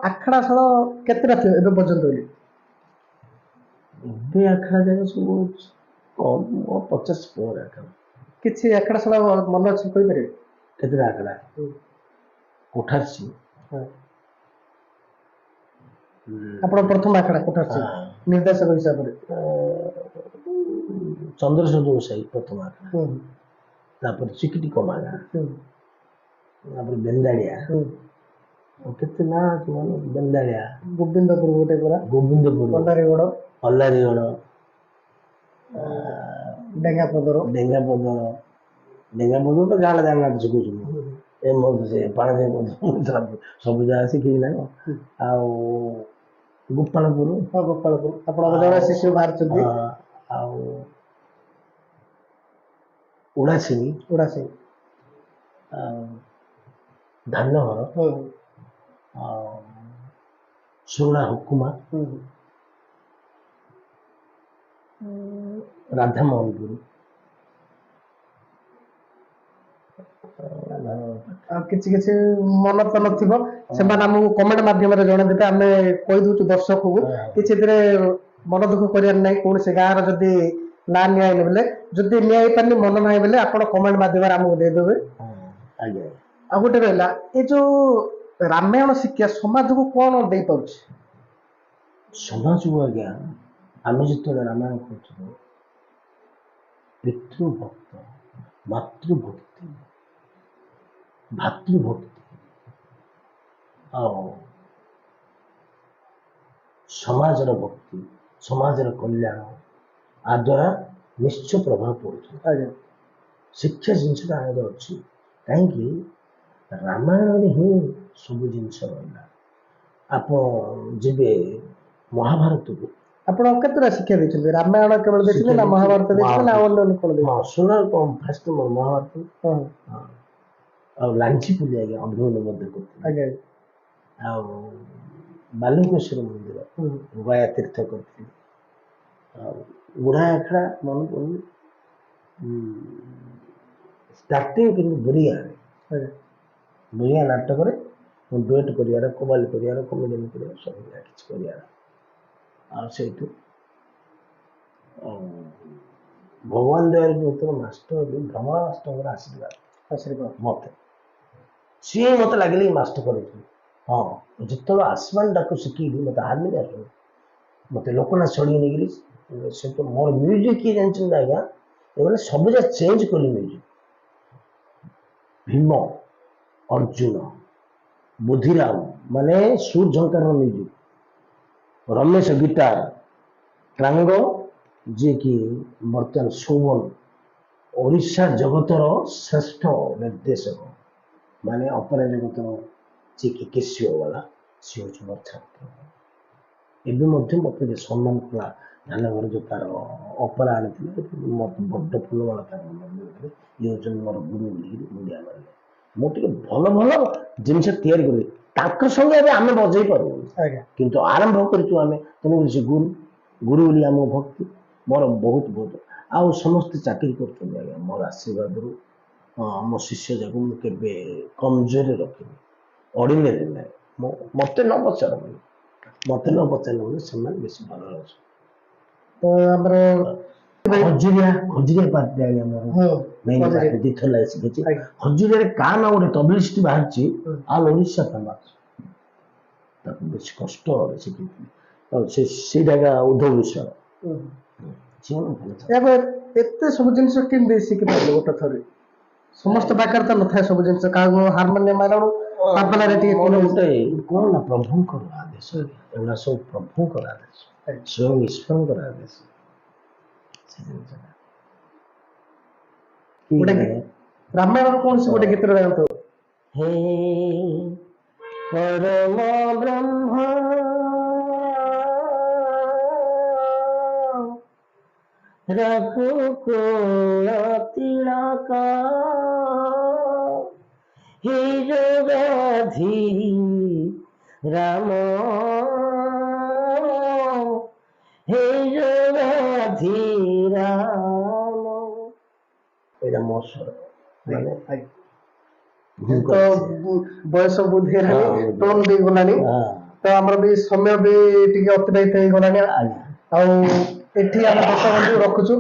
ଆଖଡା ଶାଳ କେତେଟା ଥିବ ଏବେ ପର୍ଯ୍ୟନ୍ତ? ଏବେ ଆଖଡା ଜାଗ ସବୁ କମ୍, 50 ପରେ ଆଖଡା। କିଛି ଆଖଡା ଶାଳ ମନେ ଅଛି କହିପାରିବେ? କେତେଟା ଆଖଡା? 88। ଆପଣ ପ୍ରଥମ ଆଖଡା କୋଠାର ନିର୍ଦ୍ଦେଶକ ହିସାବରେ? ଚନ୍ଦ୍ରଶେଖର ସାହି ପ୍ରଥମ ଆଖଡା, ତାପରେ ଚିକିଟି କମାଣା, ତାପରେ ବେନ୍ଦାଳିଆ, କେତେ ନା ଅଛି ମାନେ ବେନ୍ଦାଳିଆ, ଗୋବିନ୍ଦପୁର ଗୋଟେ ପୁରା, ଗୋବିନ୍ଦପୁର, ଅଣ୍ଡାରିଗଡ଼, ଅଲ୍ଲାରିଗଡ଼, ଡେଙ୍ଗାପଦର, ଡେଙ୍ଗାପଦର ତ ଗାଁରେ ଜାଣିନାହାନ୍ତି ଶିଖୁଛନ୍ତି। ଏ ସେ ପାଣି ସବୁ ଜାଗା ଶିଖିକି ନାହିଁ। ଆଉ ଗୋପାଳପୁର, ଗୋପାଳପୁର ଆପଣଙ୍କ ଜଣେ ଶିଶୁ ବାହାରିଛନ୍ତି। ଆଉ ଉଡ଼ାସିଂ, ଆଉ ଧାନଘର, ଆଉ ସୁରୁଣା ହୁକୁମା, ରାଧାମୋହନପୁର, ଆଉ କିଛି କିଛି ମନ ତ ନଥିବ, ସେମାନେ ଆମକୁ କମେଣ୍ଟ ମାଧ୍ୟମରେ ଜଣେଇଦେବେ, ଆମେ କହିଦଉଛୁ ଦର୍ଶକକୁ। କିଛି ଏଥିରେ ମନ ଦୁଃଖ କରିବାର ନାହିଁ। କୌଣସି ଗାଁର ଯଦି ନା ନିଆ ହେଇନି ବୋଲେ, ଯଦି ନିଆ ହେଇପାରିନି ମନ ନାହିଁ ବୋଲେ ଆପଣ କମେଣ୍ଟ ମାଧ୍ୟମରେ ଆମକୁ ଦେଇଦେବେ। ଆଉ ଗୋଟେ ରହିଲା, ଏ ଯୋଉ ରାମାୟଣ ଶିକ୍ଷା ସମାଜକୁ କଣ ଦେଇପାରୁଛି? ସମାଜକୁ ଆଜ୍ଞା ଆମେ ଯେତେବେଳେ ରାମାୟଣ କରୁଥିଲୁ, ପିତୃଭକ୍ତ, ମାତୃଭକ୍ତି, ଭାତୃଭକ୍ତି ଆଉ ସମାଜର ଭକ୍ତି, ସମାଜର କଲ୍ୟାଣ, ଆ ଦ୍ୱାରା ନିଶ୍ଚୟ ପ୍ରଭାବ ପଡୁଛି। ଶିକ୍ଷା ଜିନିଷଟା ଆଣିବାର ଅଛି। କାହିଁକି? ରାମାୟଣରେ ହିଁ ସବୁ ଜିନିଷ ରହିଲା। ଆପଣ ଯିବେ ମହାଭାରତକୁ, ଆପଣ କେତେଟା ଶିକ୍ଷା ଦେଇଛନ୍ତି? ରାମାୟଣ କେବଳ ଦେଇଛନ୍ତି ନା ମହାଭାରତ ଦେଇଛନ୍ତି ନା ଅନ୍ୟ କଣ ଦେଇଛନ୍ତି? ଶୁଣ, ଫାଷ୍ଟ ମହାଭାରତ ଆଉ ଲାଞ୍ଚି ପୁଲି ଆଜ୍ଞା ଅଭିନୟ ମଧ୍ୟ କରିଥିଲି। ଆଉ ବାଲୁଙ୍କେଶ୍ୱର ମନ୍ଦିର ଗୟା ତୀର୍ଥ କରିଥିଲି। ଆଉ ବୁଢ଼ା ଆଖଡ଼ା ମନେ ପଡୁନି, ଷ୍ଟାର୍ଟିଂ କିନ୍ତୁ ବୁଢ଼ିଆ ନାଟକରେ ଡୁଏଟ୍ କରିବାର, କବାଲି କରିବାର, କମେଡ଼ିଆନ କରିବାର, ସବୁ କିଛି କରିବାର। ଆଉ ସେଇଠୁ ଭଗବାନ ଦୟାରୁ ଯେତେବେଳେ ମାଷ୍ଟର ଭ୍ରମଣ ମାଷ୍ଟରଙ୍କର ଆଶୀର୍ବାଦ ମତେ, ସିଏ ମତେ ଲାଗିଲେ ମାଷ୍ଟର କରିଥିଲି। ହଁ, ଯେତେବେଳେ ଆସମାନ ଡାକୁ ଶିଖିକି ମତେ ହାର୍ମିଲି ଆସୁ, ମତେ ଲୋକନାଥ ଛଡ଼ିକି ନେଇକିରି ସେ ତ ମୋର ମ୍ୟୁଜିକ୍ କିଏ ଜାଣିଛନ୍ତି ଆଜ୍ଞା, ଏମାନେ ସବୁ ଯାକ ଚେଞ୍ଜ କଲି ମ୍ୟୁଜିକ୍। ଭୀମ, ଅର୍ଜୁନ, ବୁଦ୍ଧିରାମ ମାନେ ସୁର ଝଙ୍କାରର ମ୍ୟୁଜିକ୍, ରମେଶ ଗିଟାର, ଟ୍ରାଙ୍ଗ ଯିଏକି ବର୍ତ୍ତମାନ ସୋମନ ଓଡ଼ିଶା ଜଗତର ଶ୍ରେଷ୍ଠ ନିର୍ଦ୍ଦେଶକ, ମାନେ ଅପେରା ଜଗତର ଯିଏକି କେସିଓବାଲା, ସିଏ ହେଉଛି ମୋର ଛାତ୍ର। ଏବେ ମଧ୍ୟ ମତେ ସମ୍ମାନ କଲା ଧାନଘର ଯୋଉ ତାର ଅପେରା ଆଣିଥିଲେ, ମତେ ବଡ ଫୁଲମାଳ ତାର ଦେଇଥିଲେ। ଇଏ ହେଉଛନ୍ତି ମୋର ଗୁରୁ ବୋଲିକିରି ମୁଣ୍ଡିଆ ମାରିଲେ। ମୁଁ ଟିକେ ଭଲ ଭଲ ଜିନିଷ ତିଆରି କଲି, ତାଙ୍କ ସଙ୍ଗେ ଏବେ ଆମେ ବଜେଇ ପାରୁନୁ, କିନ୍ତୁ ଆରମ୍ଭ କରିଛୁ ଆମେ। ତେଣୁକରି ସେ ଗୁରୁ ବୋଲି ଆମ ଭକ୍ତି ମୋର ବହୁତ ବହୁତ। ଆଉ ସମସ୍ତେ ଚାକିରି କରୁଛନ୍ତି ଆଜ୍ଞା, ମୋର ଆଶୀର୍ବାଦରୁ ମୋ ଶିଷ୍ୟ ଯାକୁ ମୁଁ କେବେ କମଜୋରି ରଖିନି, ଅର୍ଡିନାରୀ ନାହିଁ। ମତେ ନ ପଚାରନି, ସେମାନେ ବେଶୀ ଭଲ ଅଛନ୍ତି। ତ ଆମର ଖଜୁରିଆ ପାର୍ଟି ଆଜ୍ଞା ମୋର ମେନ୍ ପାର୍ଟି, ଦିଥର ଲାଗି ଶିଖିଛି। ଖଜୁରିଆରେ କା ନା ଗୋଟେ ତବଲିଷ୍ଟ ବାହାରିଛି, ଆଉ ଓଡ଼ିଶା ଫେମସ୍। ତାକୁ ବେଶୀ କଷ୍ଟ ଶିଖିଥିଲି। ଆଉ ସେଇଟା ଉଦ୍ଧବ ବିଷୟ। ଏତେ ସବୁ ଜିନିଷ କେମିତି ଶିଖିପାରିଲେ ଗୋଟେ ଥରେ? ସମସ୍ତ ପାଖରେ ତ ନଥାଏ ସବୁ ଜିନିଷ, କାହାକୁ ହାରମୋନିୟମ ମାରିଲାରୁ ଟିକେ ଗୋଟେ କଣ ନା ପ୍ରଭୁଙ୍କର ଆଦେଶ, ଏଗୁଡ଼ା ସବୁ ପ୍ରଭୁଙ୍କର ଆଦେଶ, ସ୍ୱୟଂ ଈଶ୍ୱରଙ୍କର ଆଦେଶ। ଗୋଟେ ରାମାୟଣର କୌଣସି ଗୋଟେ ଗୀତରେ ଗାଆନ୍ତୁ। हे परम ब्रह्म रघुकुल तिलक हे जगधि राम हे जगधि राम ଏଇଟା ମୋ ସ୍ୱର ମାନେ ତ ବୟସ ବୃଦ୍ଧି ହେଲାଣି, ଟୋନ୍ ବି ଗଲାଣି, ତ ଆମର ବି ସମୟ ବି ଟିକେ ଅତିବାହିତ ହେଇଗଲାଣି। ଆଉ ଏଠି ଆମେ ଦର୍ଶକ ରଖୁଛୁ।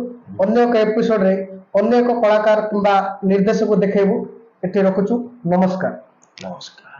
ଅନ୍ୟ ଏକ ଏପିସୋଡରେ ଅନ୍ୟ ଏକ କଳାକାର କିମ୍ବା ନିର୍ଦ୍ଦେଶକୁ ଦେଖେଇବୁ। ଏଠି ରଖୁଛୁ। ନମସ୍କାର। ନମସ୍କାର।